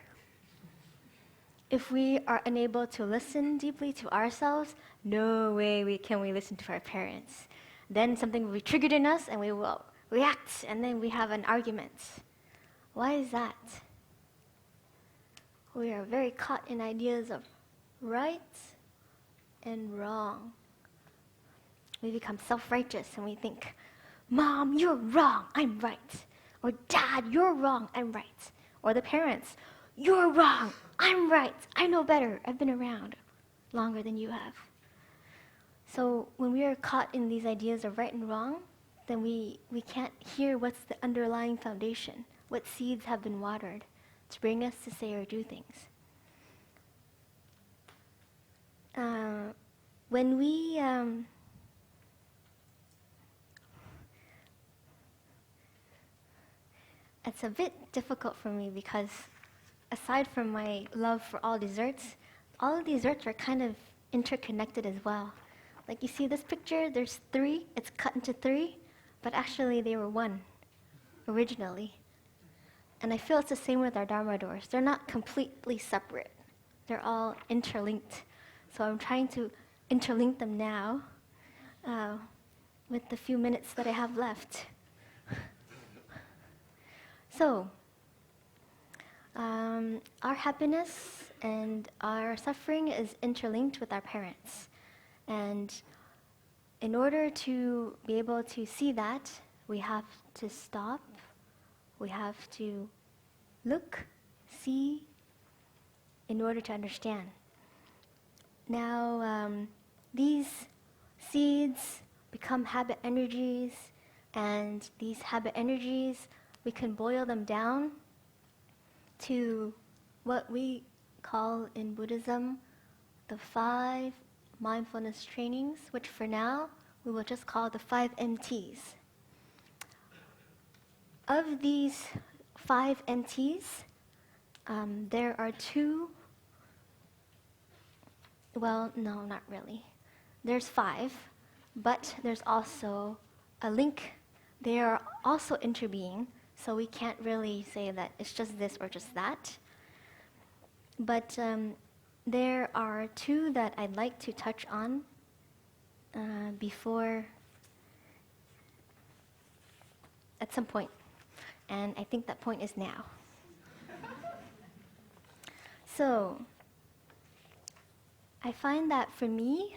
If we are unable to listen deeply to ourselves, no way can we listen to our parents. Then something will be triggered in us and we will react, and then we have an argument. Why is that? We are very caught in ideas of right and wrong. We become self-righteous and we think, Mom, you're wrong, I'm right. Or Dad, you're wrong, I'm right. Or the parents, you're wrong, I'm right. I know better, I've been around longer than you have. So when we are caught in these ideas of right and wrong, then we can't hear what's the underlying foundation, what seeds have been watered to bring us to say or do things. When we it's a bit difficult for me because aside from my love for all desserts are kind of interconnected as well. Like you see this picture, there's 3, it's cut into 3, but actually they were 1 originally. And I feel it's the same with our Dharma doors. They're not completely separate. They're all interlinked. So I'm trying to interlink them now with the few minutes that I have left. So, our happiness and our suffering is interlinked with our parents. And in order to be able to see that, we have to stop, we have to look, see, in order to understand. Now, these seeds become habit energies, and these habit energies, we can boil them down to what we call in Buddhism the 5 mindfulness trainings, which for now we will just call the 5 MTs. Of these 5 MTs, there are 2. Well, no, not really. There's 5, but there's also a link. They are also interbeing, so we can't really say that it's just this or just that. But there are 2 that I'd like to touch on before, at some point, and I think that point is now. So, I find that for me,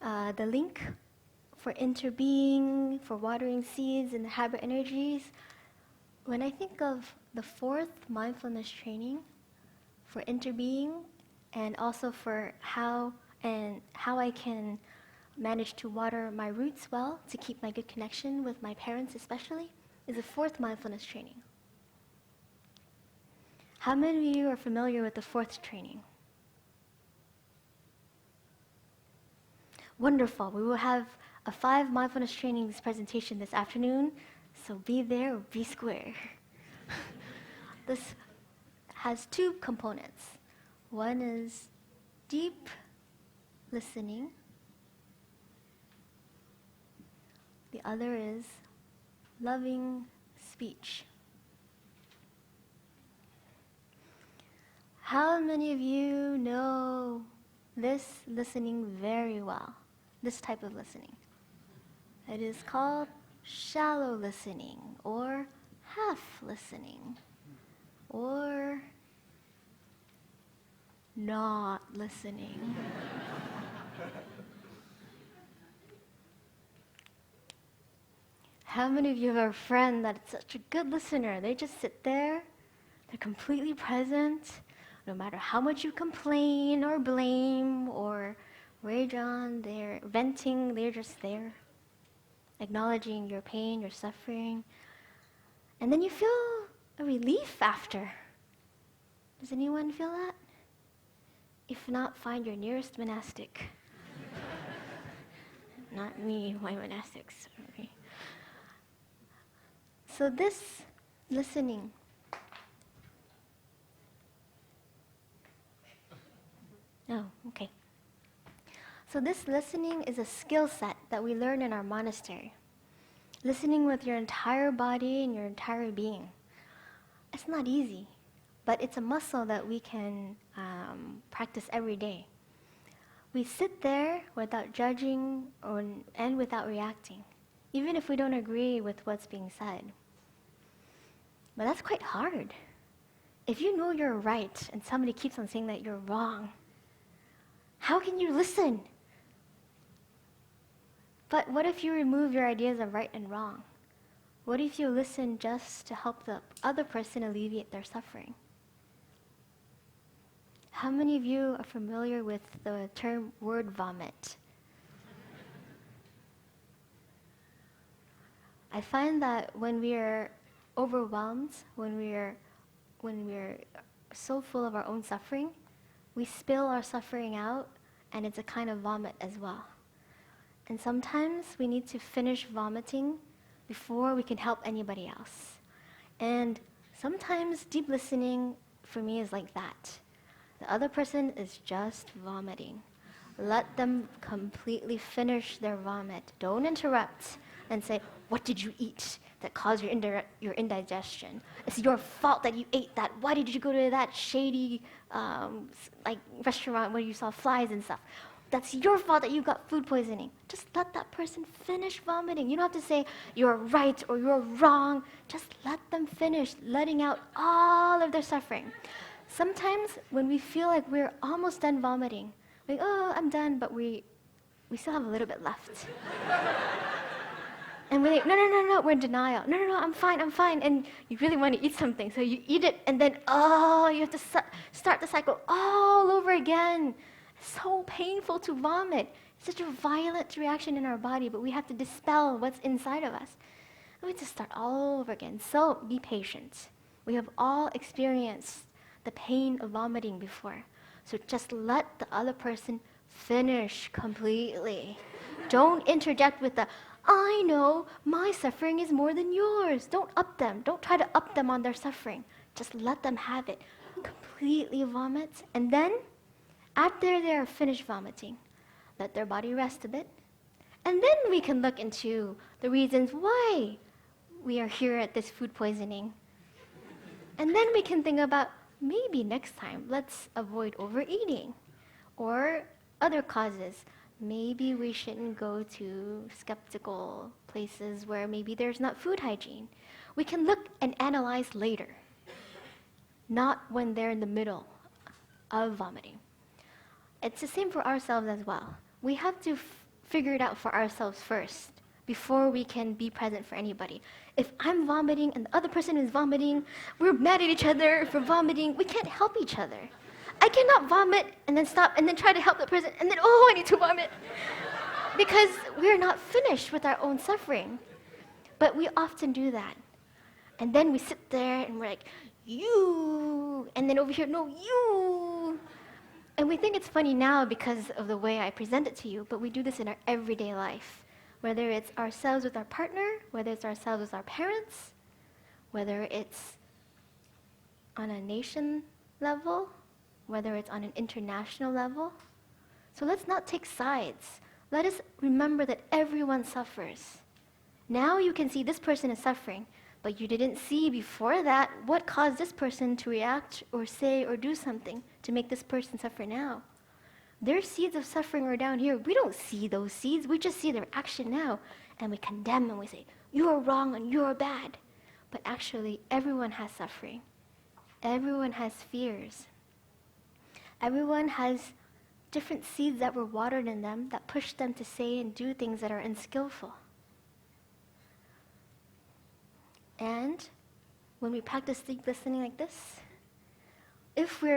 the link for interbeing, for watering seeds and the habit energies, when I think of the 4th mindfulness training for interbeing, and also for how I can manage to water my roots well to keep my good connection with my parents especially, is the 4th mindfulness training. How many of you are familiar with the 4th training? Wonderful. We will have a 5 mindfulness trainings presentation this afternoon, so be there or be square. This has 2 components. One is deep listening. The other is loving speech. How many of you know this listening very well? This type of listening. It is called shallow listening, or half listening, or not listening. How many of you have a friend that's such a good listener? They just sit there, they're completely present, no matter how much you complain or blame or rage on, they're venting, they're just there, acknowledging your pain, your suffering. And then you feel a relief after. Does anyone feel that? If not, find your nearest monastic. Not me, my monastics. Okay. So this listening, okay. So this listening is a skill set that we learn in our monastery. Listening with your entire body and your entire being. It's not easy, but it's a muscle that we can practice every day. We sit there without judging and without reacting, even if we don't agree with what's being said. But that's quite hard. If you know you're right and somebody keeps on saying that you're wrong, how can you listen? But what if you remove your ideas of right and wrong? What if you listen just to help the other person alleviate their suffering? How many of you are familiar with the term word vomit? I find that when we are overwhelmed, when we're so full of our own suffering, we spill our suffering out, and it's a kind of vomit as well. And sometimes we need to finish vomiting before we can help anybody else. And sometimes deep listening for me is like that. The other person is just vomiting. Let them completely finish their vomit. Don't interrupt and say, "What did you eat that caused your indigestion? It's your fault that you ate that. Why did you go to that shady restaurant where you saw flies and stuff? That's your fault that you got food poisoning." Just let that person finish vomiting. You don't have to say you're right or you're wrong. Just let them finish, letting out all of their suffering. Sometimes when we feel like we're almost done vomiting, like, "Oh, I'm done," but we still have a little bit left. And we're like, no, we're in denial. No, I'm fine. And you really want to eat something, so you eat it, and then, you have to start the cycle all over again. It's so painful to vomit. It's such a violent reaction in our body, but we have to dispel what's inside of us. And we have to start all over again. So be patient. We have all experienced the pain of vomiting before. So just let the other person finish completely. Don't interject with the, "I know, my suffering is more than yours." Don't up them. Don't try to up them on their suffering. Just let them have it. Completely vomit. And then, after they're finished vomiting, let their body rest a bit. And then we can look into the reasons why we are here at this food poisoning. And then we can think about, maybe next time, let's avoid overeating. Or other causes. Maybe we shouldn't go to skeptical places where maybe there's not food hygiene. We can look and analyze later, not when they're in the middle of vomiting. It's the same for ourselves as well. We have to figure it out for ourselves first before we can be present for anybody. If I'm vomiting and the other person is vomiting, we're mad at each other for vomiting. We can't help each other. I cannot vomit and then stop and then try to help the person and then, I need to vomit. Because we're not finished with our own suffering. But we often do that. And then we sit there and we're like, "You," and then over here, "No, you." And we think it's funny now because of the way I present it to you, but we do this in our everyday life. Whether it's ourselves with our partner, whether it's ourselves with our parents, whether it's on a nation level, whether it's on an international level. So let's not take sides. Let us remember that everyone suffers. Now you can see this person is suffering, but you didn't see before that what caused this person to react or say or do something to make this person suffer now. Their seeds of suffering are down here. We don't see those seeds. We just see their action now. And we condemn and we say, you are wrong and you are bad. But actually, everyone has suffering. Everyone has fears. Everyone has different seeds that were watered in them that push them to say and do things that are unskillful. And when we practice deep listening like this, if we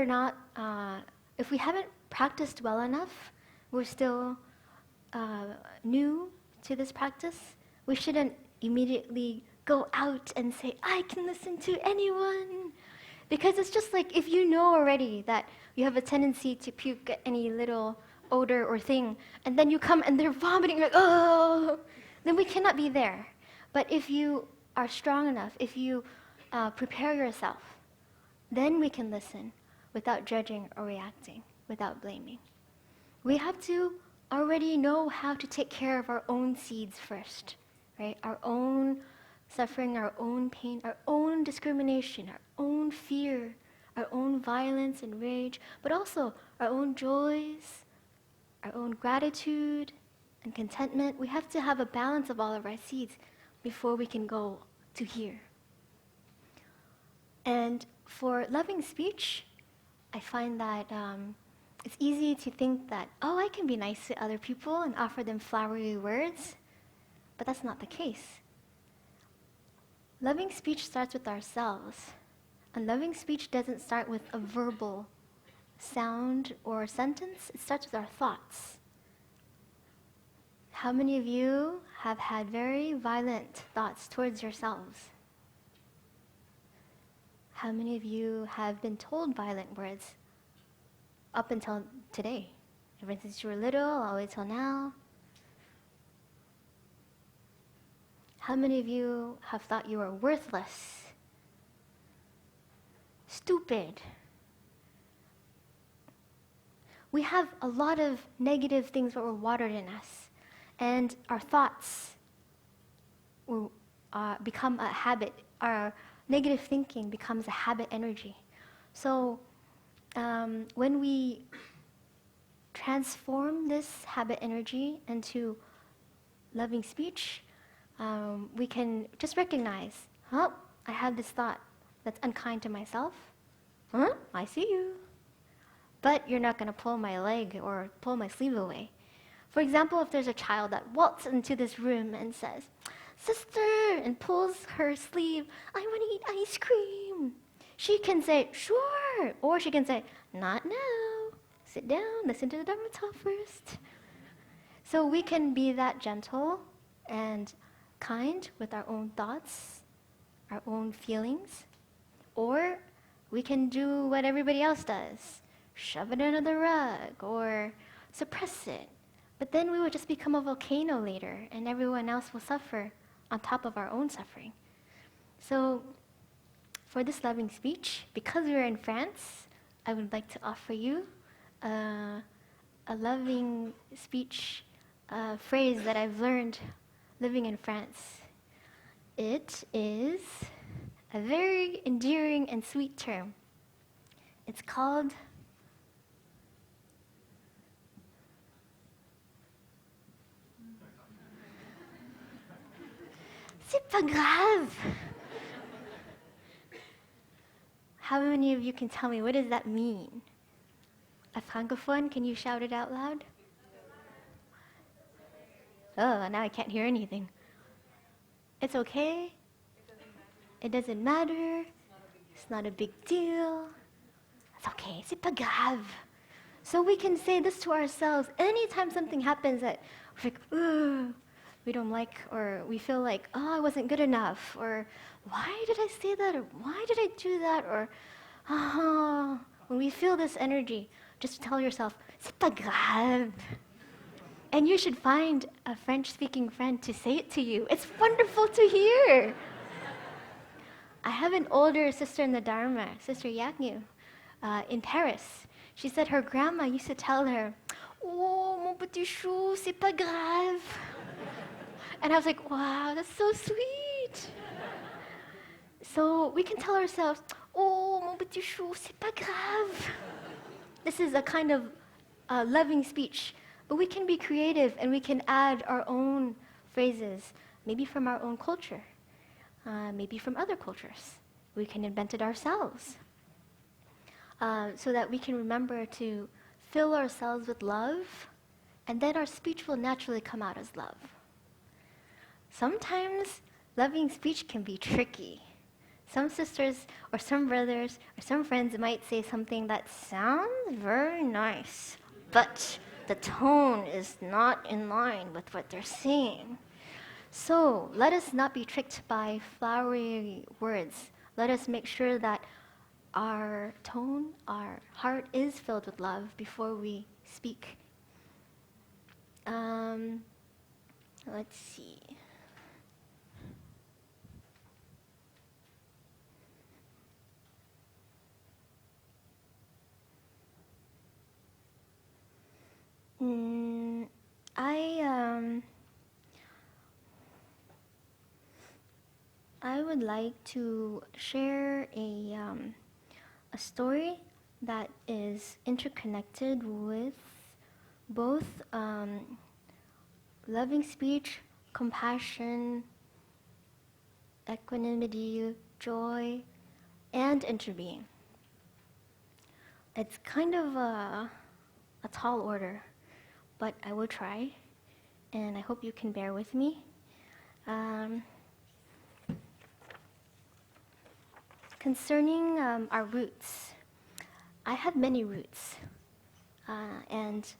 haven't practiced well enough, we're still new to this practice, we shouldn't immediately go out and say, I can listen to anyone. Because it's just like if you know already that you have a tendency to puke at any little odor or thing, and then you come and they're vomiting, you're like, oh, then we cannot be there. But if you are strong enough, if you prepare yourself, then we can listen without judging or reacting, without blaming. We have to already know how to take care of our own seeds first, right? Our own suffering, our own pain, our own discrimination, our own fear, our own violence and rage, but also our own joys, our own gratitude and contentment. We have to have a balance of all of our seeds before we can go to here. And for loving speech, I find that it's easy to think that, oh, I can be nice to other people and offer them flowery words, but that's not the case. Loving speech starts with ourselves, and loving speech doesn't start with a verbal sound or sentence, it starts with our thoughts. How many of you have had very violent thoughts towards yourselves? How many of you have been told violent words up until today? Ever since you were little, all the way till now? How many of you have thought you were worthless, stupid? We have a lot of negative things that were watered in us, and our thoughts will become a habit. Our negative thinking becomes a habit energy. So when we transform this habit energy into loving speech, we can just recognize, oh, I have this thought that's unkind to myself. Huh? I see you. But you're not going to pull my leg or pull my sleeve away. For example, if there's a child that waltzes into this room and says, sister, and pulls her sleeve, I want to eat ice cream. She can say, sure. Or she can say, not now. Sit down, listen to the Dharma Talk first. So we can be that gentle and kind with our own thoughts, our own feelings, or we can do what everybody else does, shove it under the rug or suppress it. But then we will just become a volcano later, and everyone else will suffer on top of our own suffering. So for this loving speech, because we're in France, I would like to offer you a loving speech phrase that I've learned living in France. It is a very endearing and sweet term. It's called c'est pas grave. How many of you can tell me what does that mean? A francophone, can you shout it out loud? Oh, now I can't hear anything. It's okay. It doesn't matter. It's not a big deal. It's okay. C'est pas grave. So we can say this to ourselves anytime something happens that we're like, ugh, we don't like, or we feel like, oh, I wasn't good enough, or why did I say that, or why did I do that, or when we feel this energy, just tell yourself, c'est pas grave. And you should find a French-speaking friend to say it to you. It's wonderful to hear. I have an older sister in the Dharma, Sister Nghiem, in Paris. She said her grandma used to tell her, "Oh, mon petit chou, c'est pas grave." And I was like, wow, that's so sweet. So we can tell ourselves, "Oh, mon petit chou, c'est pas grave." This is a kind of loving speech. But we can be creative and we can add our own phrases, maybe from our own culture, maybe from other cultures. We can invent it ourselves so that we can remember to fill ourselves with love, and then our speech will naturally come out as love. Sometimes loving speech can be tricky. Some sisters or some brothers or some friends might say something that sounds very nice, but the tone is not in line with what they're saying. So let us not be tricked by flowery words. Let us make sure that our tone, our heart is filled with love before we speak. Let's see. I would like to share a story that is interconnected with both loving speech, compassion, equanimity, joy, and interbeing. It's kind of a tall order, but I will try, and I hope you can bear with me. Concerning our roots, I have many roots, and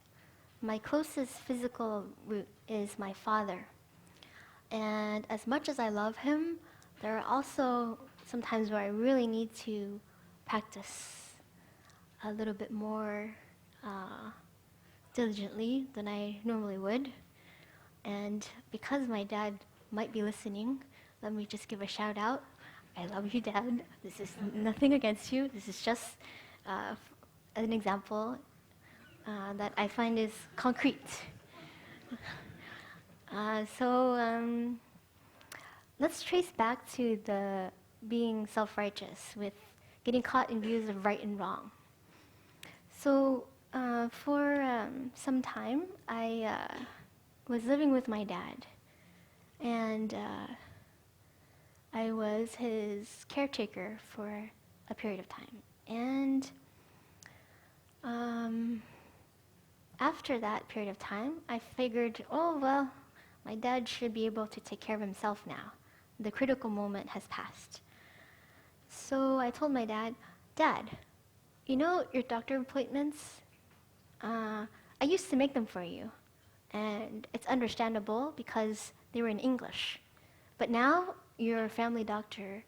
my closest physical root is my father. And as much as I love him, there are also some times where I really need to practice a little bit more diligently than I normally would. And because my dad might be listening, let me just give a shout out. I love you, Dad. This is nothing against you. This is just an example that I find is concrete. So let's trace back to the being self-righteous with getting caught in views of right and wrong. So for some time, I was living with my dad, and I was his caretaker for a period of time. And after that period of time, I figured, oh, well, my dad should be able to take care of himself now. The critical moment has passed. So I told my dad, "Dad, you know your doctor appointments? I used to make them for you. And it's understandable because they were in English. But now your family doctor,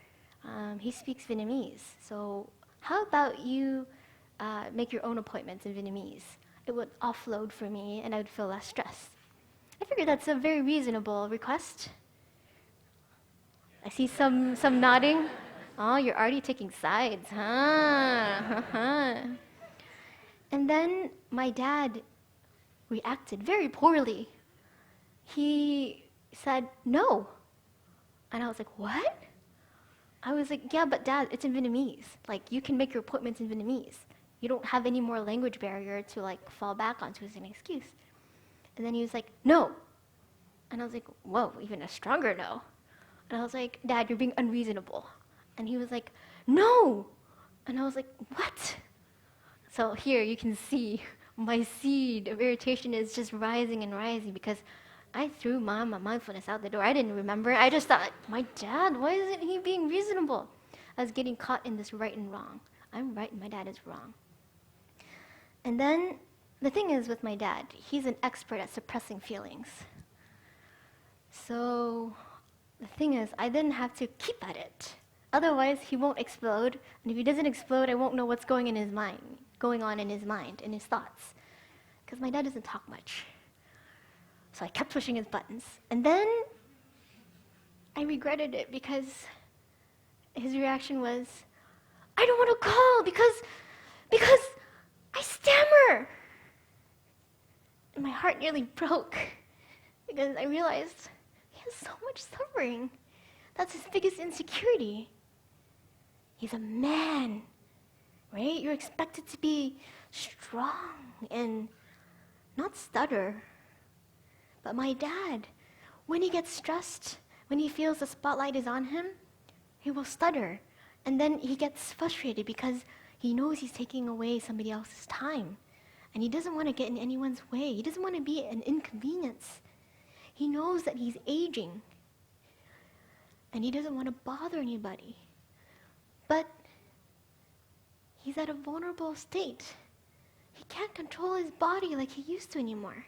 he speaks Vietnamese. So how about you make your own appointments in Vietnamese? It would offload for me and I would feel less stressed." I figured that's a very reasonable request. I see some nodding. Oh, you're already taking sides, huh? And then my dad reacted very poorly. He said, "No." And I was like, "What?" I was like, "Yeah, but Dad, it's in Vietnamese. Like, you can make your appointments in Vietnamese. You don't have any more language barrier to like fall back onto as an excuse." And then he was like, "No." And I was like, whoa, even a stronger no. And I was like, "Dad, you're being unreasonable." And he was like, "No." And I was like, "What?" So here you can see my seed of irritation is just rising and rising because I threw my mindfulness out the door. I didn't remember. I just thought, my dad, why isn't he being reasonable? I was getting caught in this right and wrong. I'm right and my dad is wrong. And then the thing is with my dad, he's an expert at suppressing feelings. So the thing is, I then have to keep at it. Otherwise, he won't explode. And if he doesn't explode, I won't know what's going on in his mind, in his thoughts. Because my dad doesn't talk much. So I kept pushing his buttons. And then I regretted it because his reaction was, I don't want to call because I stammer. And my heart nearly broke because I realized he has so much suffering. That's his biggest insecurity. He's a man, right? You're expected to be strong and not stutter. But my dad, when he gets stressed, when he feels the spotlight is on him, he will stutter. And then he gets frustrated because he knows he's taking away somebody else's time. And he doesn't want to get in anyone's way. He doesn't want to be an inconvenience. He knows that he's aging. And he doesn't want to bother anybody. But he's at a vulnerable state. He can't control his body like he used to anymore.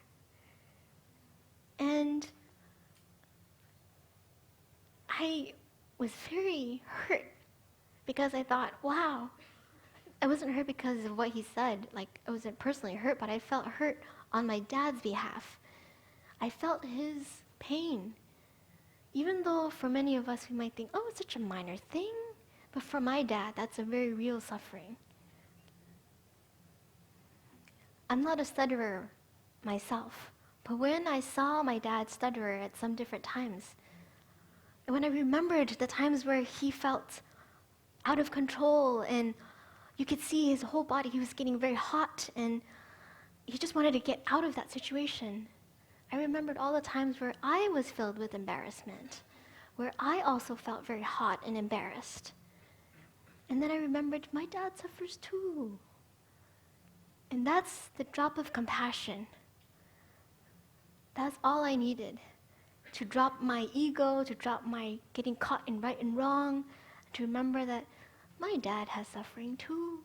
And I was very hurt because I thought, wow. I wasn't hurt because of what he said. Like, I wasn't personally hurt, but I felt hurt on my dad's behalf. I felt his pain. Even though for many of us we might think, oh, it's such a minor thing. But for my dad, that's a very real suffering. I'm not a stutterer myself. But when I saw my dad stutter at some different times, and when I remembered the times where he felt out of control and you could see his whole body, he was getting very hot and he just wanted to get out of that situation. I remembered all the times where I was filled with embarrassment, where I also felt very hot and embarrassed. And then I remembered my dad suffers too. And that's the drop of compassion. That's all I needed, to drop my ego, to drop my getting caught in right and wrong, to remember that my dad has suffering too.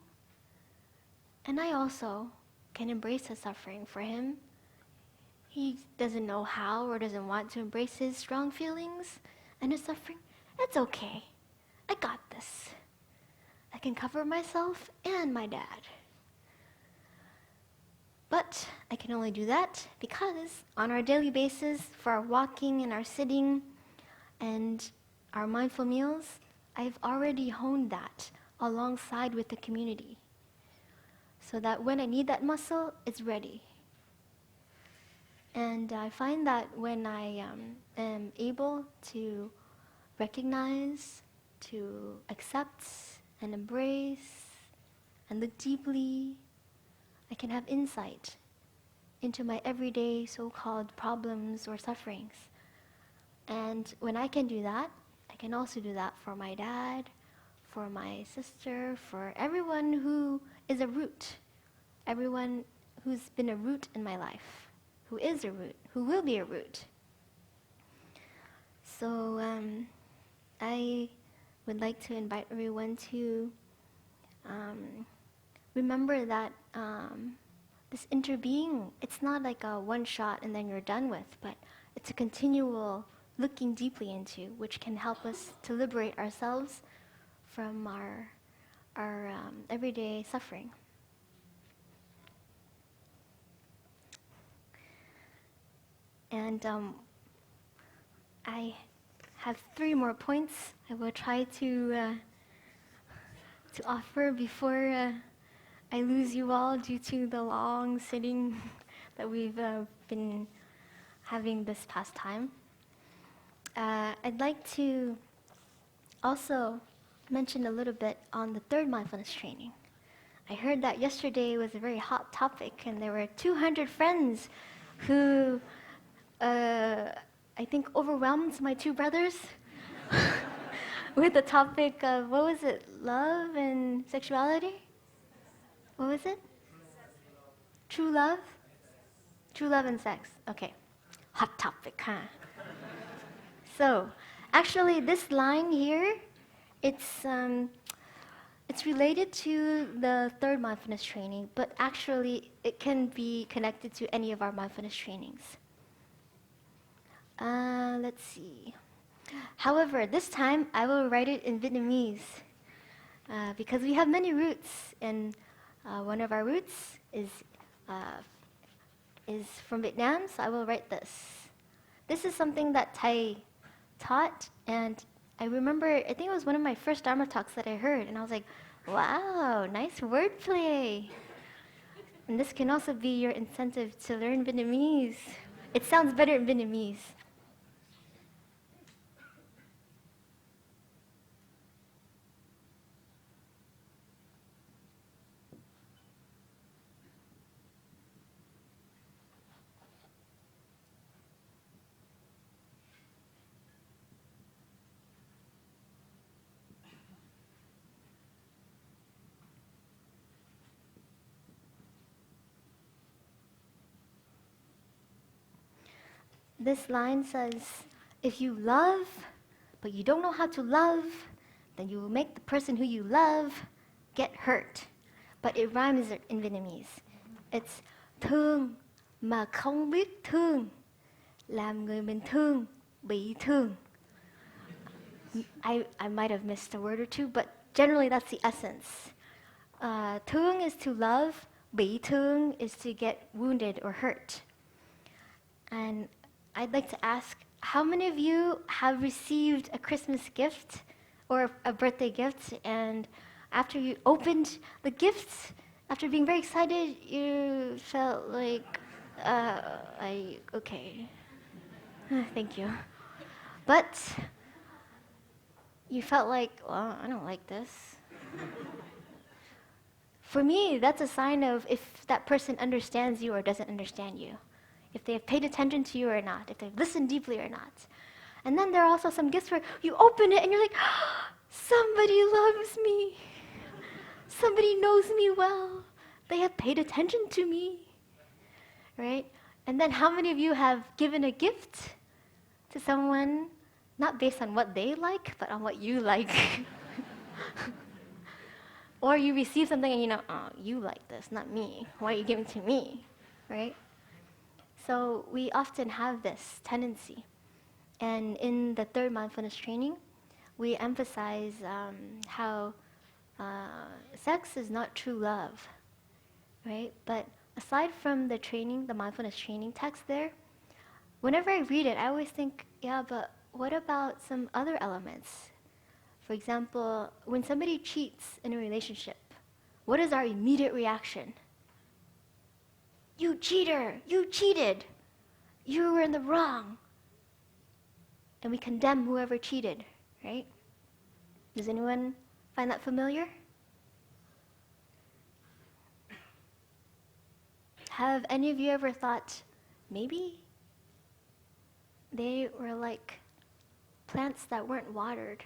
And I also can embrace his suffering for him. He doesn't know how or doesn't want to embrace his strong feelings and his suffering. It's okay. I got this. I can cover myself and my dad. But I can only do that because on our daily basis, for our walking and our sitting and our mindful meals, I've already honed that alongside with the community. So that when I need that muscle, it's ready. And I find that when I am able to recognize, to accept and embrace and look deeply, I can have insight into my everyday so-called problems or sufferings. And when I can do that, I can also do that for my dad, for my sister, for everyone who is a root, everyone who's been a root in my life, who is a root, who will be a root. So I would like to invite everyone to remember that this interbeing, it's not like a one shot and then you're done with, but it's a continual looking deeply into, which can help us to liberate ourselves from our everyday suffering. And I have 3 more points I will try to offer before I lose you all due to the long sitting that we've been having this past time. I'd like to also mention a little bit on the 3rd mindfulness training. I heard that yesterday was a very hot topic and there were 200 friends who I think overwhelmed my 2 brothers with the topic of, what was it, love and sexuality? What was it? True love? True love and sex. Okay. Hot topic, huh? So, actually this line here, it's related to the 3rd mindfulness training, but actually it can be connected to any of our mindfulness trainings. Let's see. However, this time I will write it in Vietnamese because we have many roots, and one of our roots is is from Vietnam, so I will write this. This is something that Thầy taught, and I remember, I think it was one of my first Dharma talks that I heard, and I was like, wow, nice wordplay. And this can also be your incentive to learn Vietnamese. It sounds better in Vietnamese. This line says, if you love, but you don't know how to love, then you will make the person who you love get hurt. But it rhymes in Vietnamese. It's thương mà không biết thương, làm người mình thương bị thương. I might have missed a word or two, but generally that's the essence. Thương is to love, bị thương is to get wounded or hurt. And I'd like to ask, how many of you have received a Christmas gift or a birthday gift, and after you opened the gift, after being very excited, you felt like, okay, thank you. But you felt like, well, I don't like this. For me, that's a sign of if that person understands you or doesn't understand you. If they have paid attention to you or not, if they've listened deeply or not. And then there are also some gifts where you open it and you're like, somebody loves me. Somebody knows me well. They have paid attention to me, right? And then how many of you have given a gift to someone, not based on what they like, but on what you like? Or you receive something and you know, oh, you like this, not me. Why are you giving to me, right? So we often have this tendency. And in the third mindfulness training, we emphasize how sex is not true love, right? But aside from the training, the mindfulness training text there, whenever I read it, I always think, yeah, but what about some other elements? For example, when somebody cheats in a relationship, what is our immediate reaction? You cheater! You cheated! You were in the wrong! And we condemn whoever cheated, right? Does anyone find that familiar? Have any of you ever thought, maybe they were like plants that weren't watered,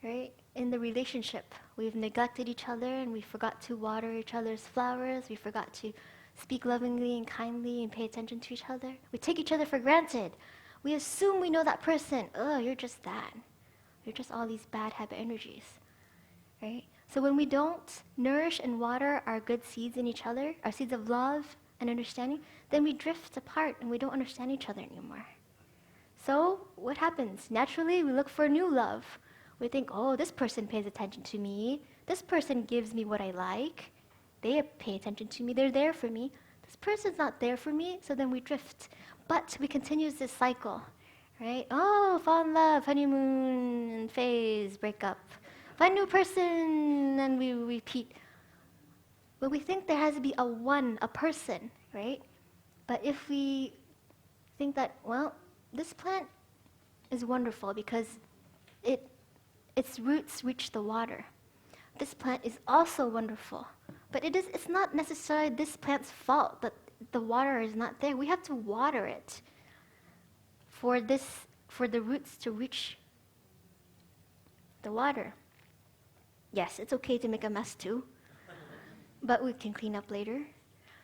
right? In the relationship, we've neglected each other and we forgot to water each other's flowers, we forgot to speak lovingly and kindly and pay attention to each other. We take each other for granted. We assume we know that person. Oh, you're just that. You're just all these bad habit energies, right? So when we don't nourish and water our good seeds in each other, our seeds of love and understanding, then we drift apart and we don't understand each other anymore. So what happens? Naturally, we look for new love. We think, oh, this person pays attention to me. This person gives me what I like. They pay attention to me. They're there for me. This person's not there for me, so then we drift. But we continue this cycle, right? Oh, fall in love, honeymoon, phase, break up. Find a new person, and we repeat. But we think there has to be a person, right? But if we think that, well, this plant is wonderful because its roots reach the water. This plant is also wonderful. But it's not necessarily this plant's fault that the water is not there. We have to water it for the roots to reach the water. Yes, it's okay to make a mess too, but we can clean up later.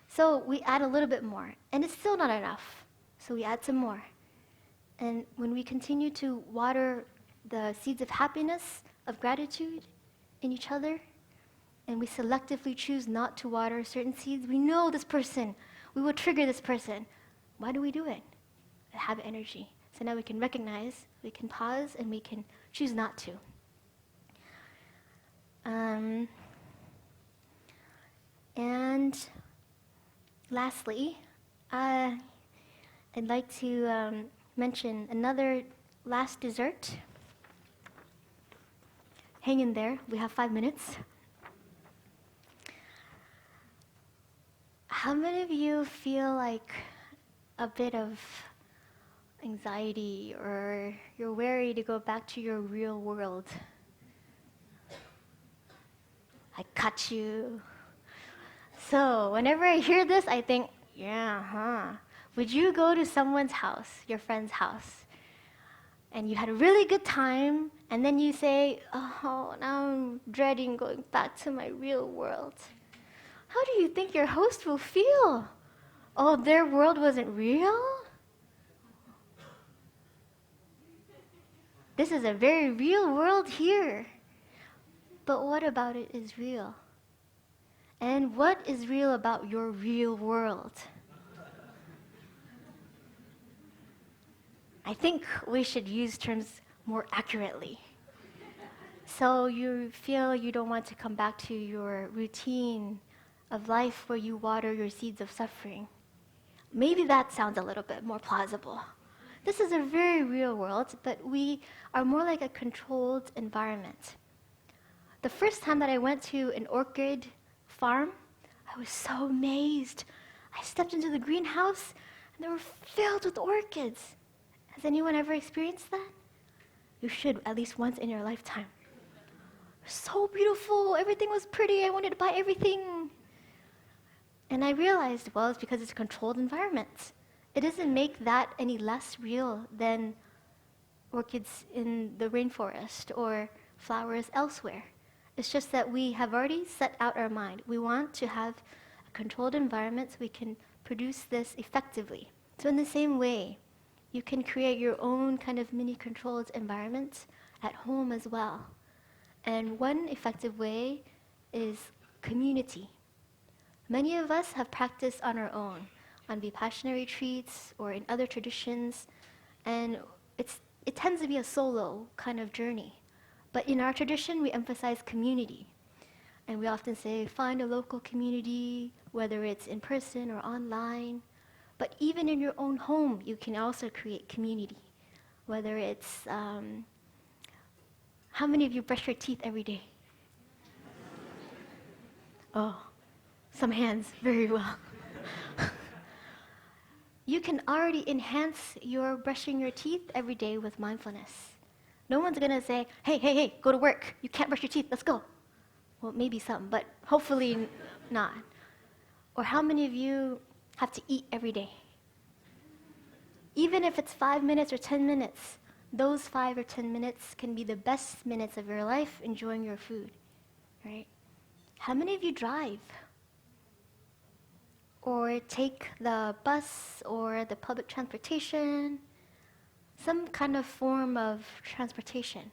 So we add a little bit more, and it's still not enough. So we add some more. And when we continue to water the seeds of happiness, of gratitude in each other, and we selectively choose not to water certain seeds, we know this person, we will trigger this person. Why do we do it? The habit energy. So now we can recognize, we can pause, and we can choose not to. And lastly, I'd like to mention another last dessert. Hang in there, we have 5 minutes. How many of you feel like a bit of anxiety or you're wary to go back to your real world? I cut you. So whenever I hear this, I think, yeah, huh? Would you go to someone's house, your friend's house, and you had a really good time, and then you say, oh, now I'm dreading going back to my real world? How do you think your host will feel? Oh, their world wasn't real? This is a very real world here. But what about it is real? And what is real about your real world? I think we should use terms more accurately. So you feel you don't want to come back to your routine of life where you water your seeds of suffering. Maybe that sounds a little bit more plausible. This is a very real world, but we are more like a controlled environment. The first time that I went to an orchid farm, I was so amazed. I stepped into the greenhouse and they were filled with orchids. Has anyone ever experienced that? You should at least once in your lifetime. So beautiful, everything was pretty, I wanted to buy everything. And I realized, well, it's because it's a controlled environment. It doesn't make that any less real than orchids in the rainforest or flowers elsewhere. It's just that we have already set out our mind. We want to have a controlled environment so we can produce this effectively. So in the same way, you can create your own kind of mini controlled environment at home as well. And one effective way is community. Many of us have practiced on our own, on Vipassana retreats or in other traditions, and it tends to be a solo kind of journey. But in our tradition, we emphasize community. And we often say, find a local community, whether it's in person or online. But even in your own home, you can also create community. Whether it's, how many of you brush your teeth every day? Oh, some hands, very well. You can already enhance your brushing your teeth every day with mindfulness. No one's gonna say, hey, go to work. You can't brush your teeth, let's go. Well, maybe some, but hopefully not. Or how many of you have to eat every day? Even if it's 5 minutes or 10 minutes, those 5 or 10 minutes can be the best minutes of your life enjoying your food, right? How many of you drive? Or take the bus or the public transportation? Some kind of form of transportation.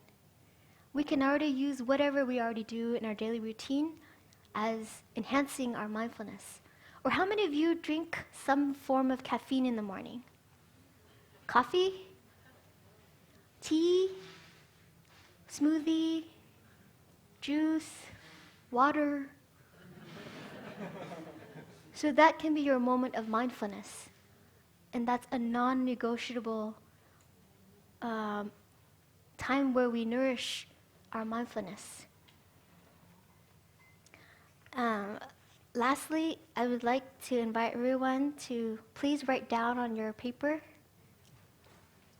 We can already use whatever we already do in our daily routine as enhancing our mindfulness. Or how many of you drink some form of caffeine in the morning? Coffee? Tea? Smoothie? Juice? Water? So that can be your moment of mindfulness. And that's a non-negotiable time where we nourish our mindfulness. Lastly, I would like to invite everyone to please write down on your paper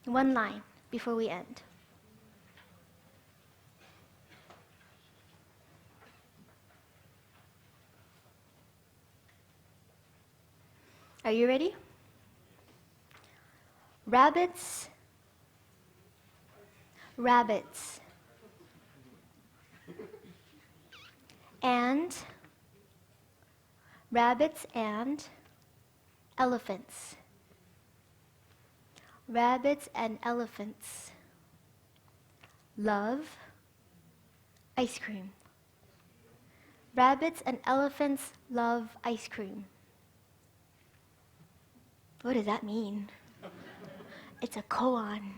one line before we end. Are you ready? Rabbits, rabbits, and rabbits and elephants. Rabbits and elephants love ice cream. Rabbits and elephants love ice cream. What does that mean? It's a koan.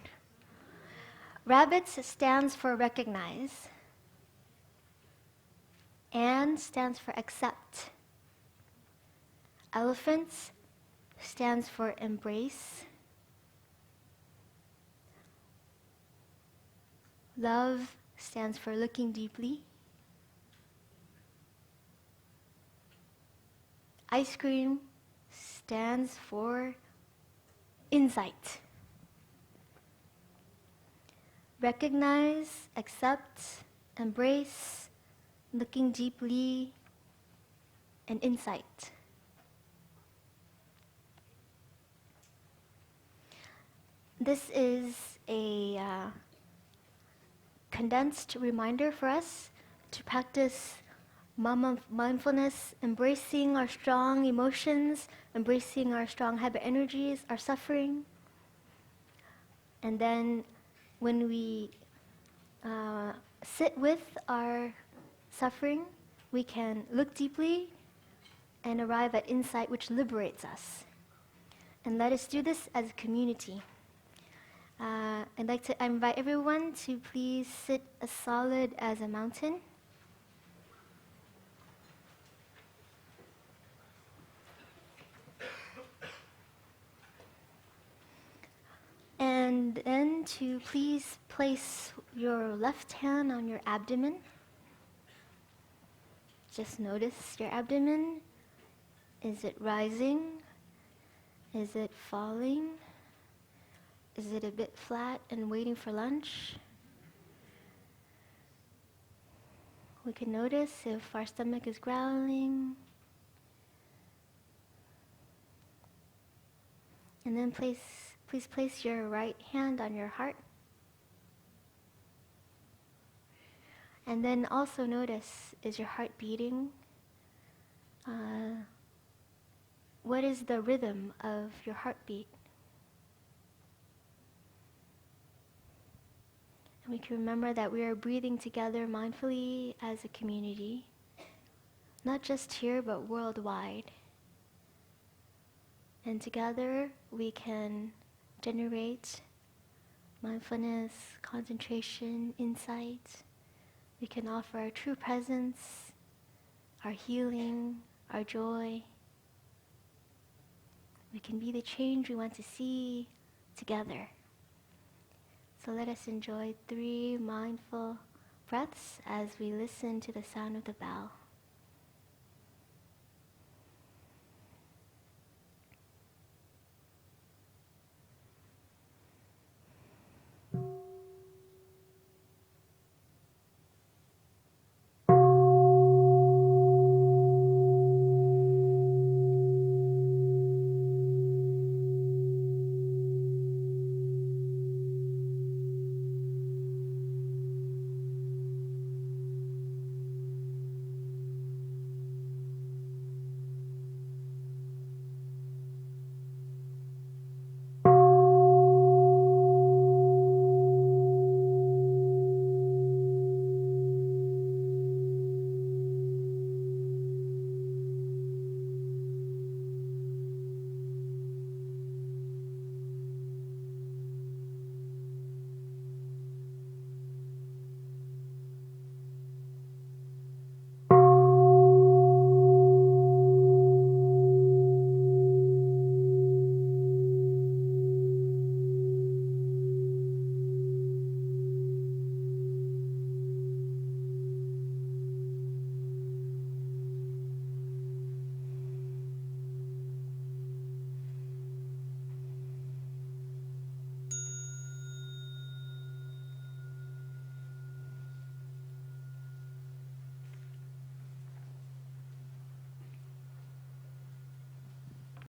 Rabbits stands for recognize, and stands for accept. Elephants stands for embrace. Love stands for looking deeply. Ice cream stands for insight. Recognize, accept, embrace, looking deeply, and insight. This is a condensed reminder for us to practice mindfulness, embracing our strong emotions, embracing our strong habit energies, our suffering. And then when we sit with our suffering, we can look deeply and arrive at insight which liberates us. And let us do this as a community. I'd like to invite everyone to please sit as solid as a mountain. And then to please place your left hand on your abdomen. Just notice your abdomen. Is it rising? Is it falling? Is it a bit flat and waiting for lunch? We can notice if our stomach is growling. And then please place your right hand on your heart. And then also notice, is your heart beating? What is the rhythm of your heartbeat? And we can remember that we are breathing together mindfully as a community, not just here but worldwide. And together we can generate mindfulness, concentration, insight. We can offer our true presence, our healing, our joy. We can be the change we want to see together. So let us enjoy 3 mindful breaths as we listen to the sound of the bell.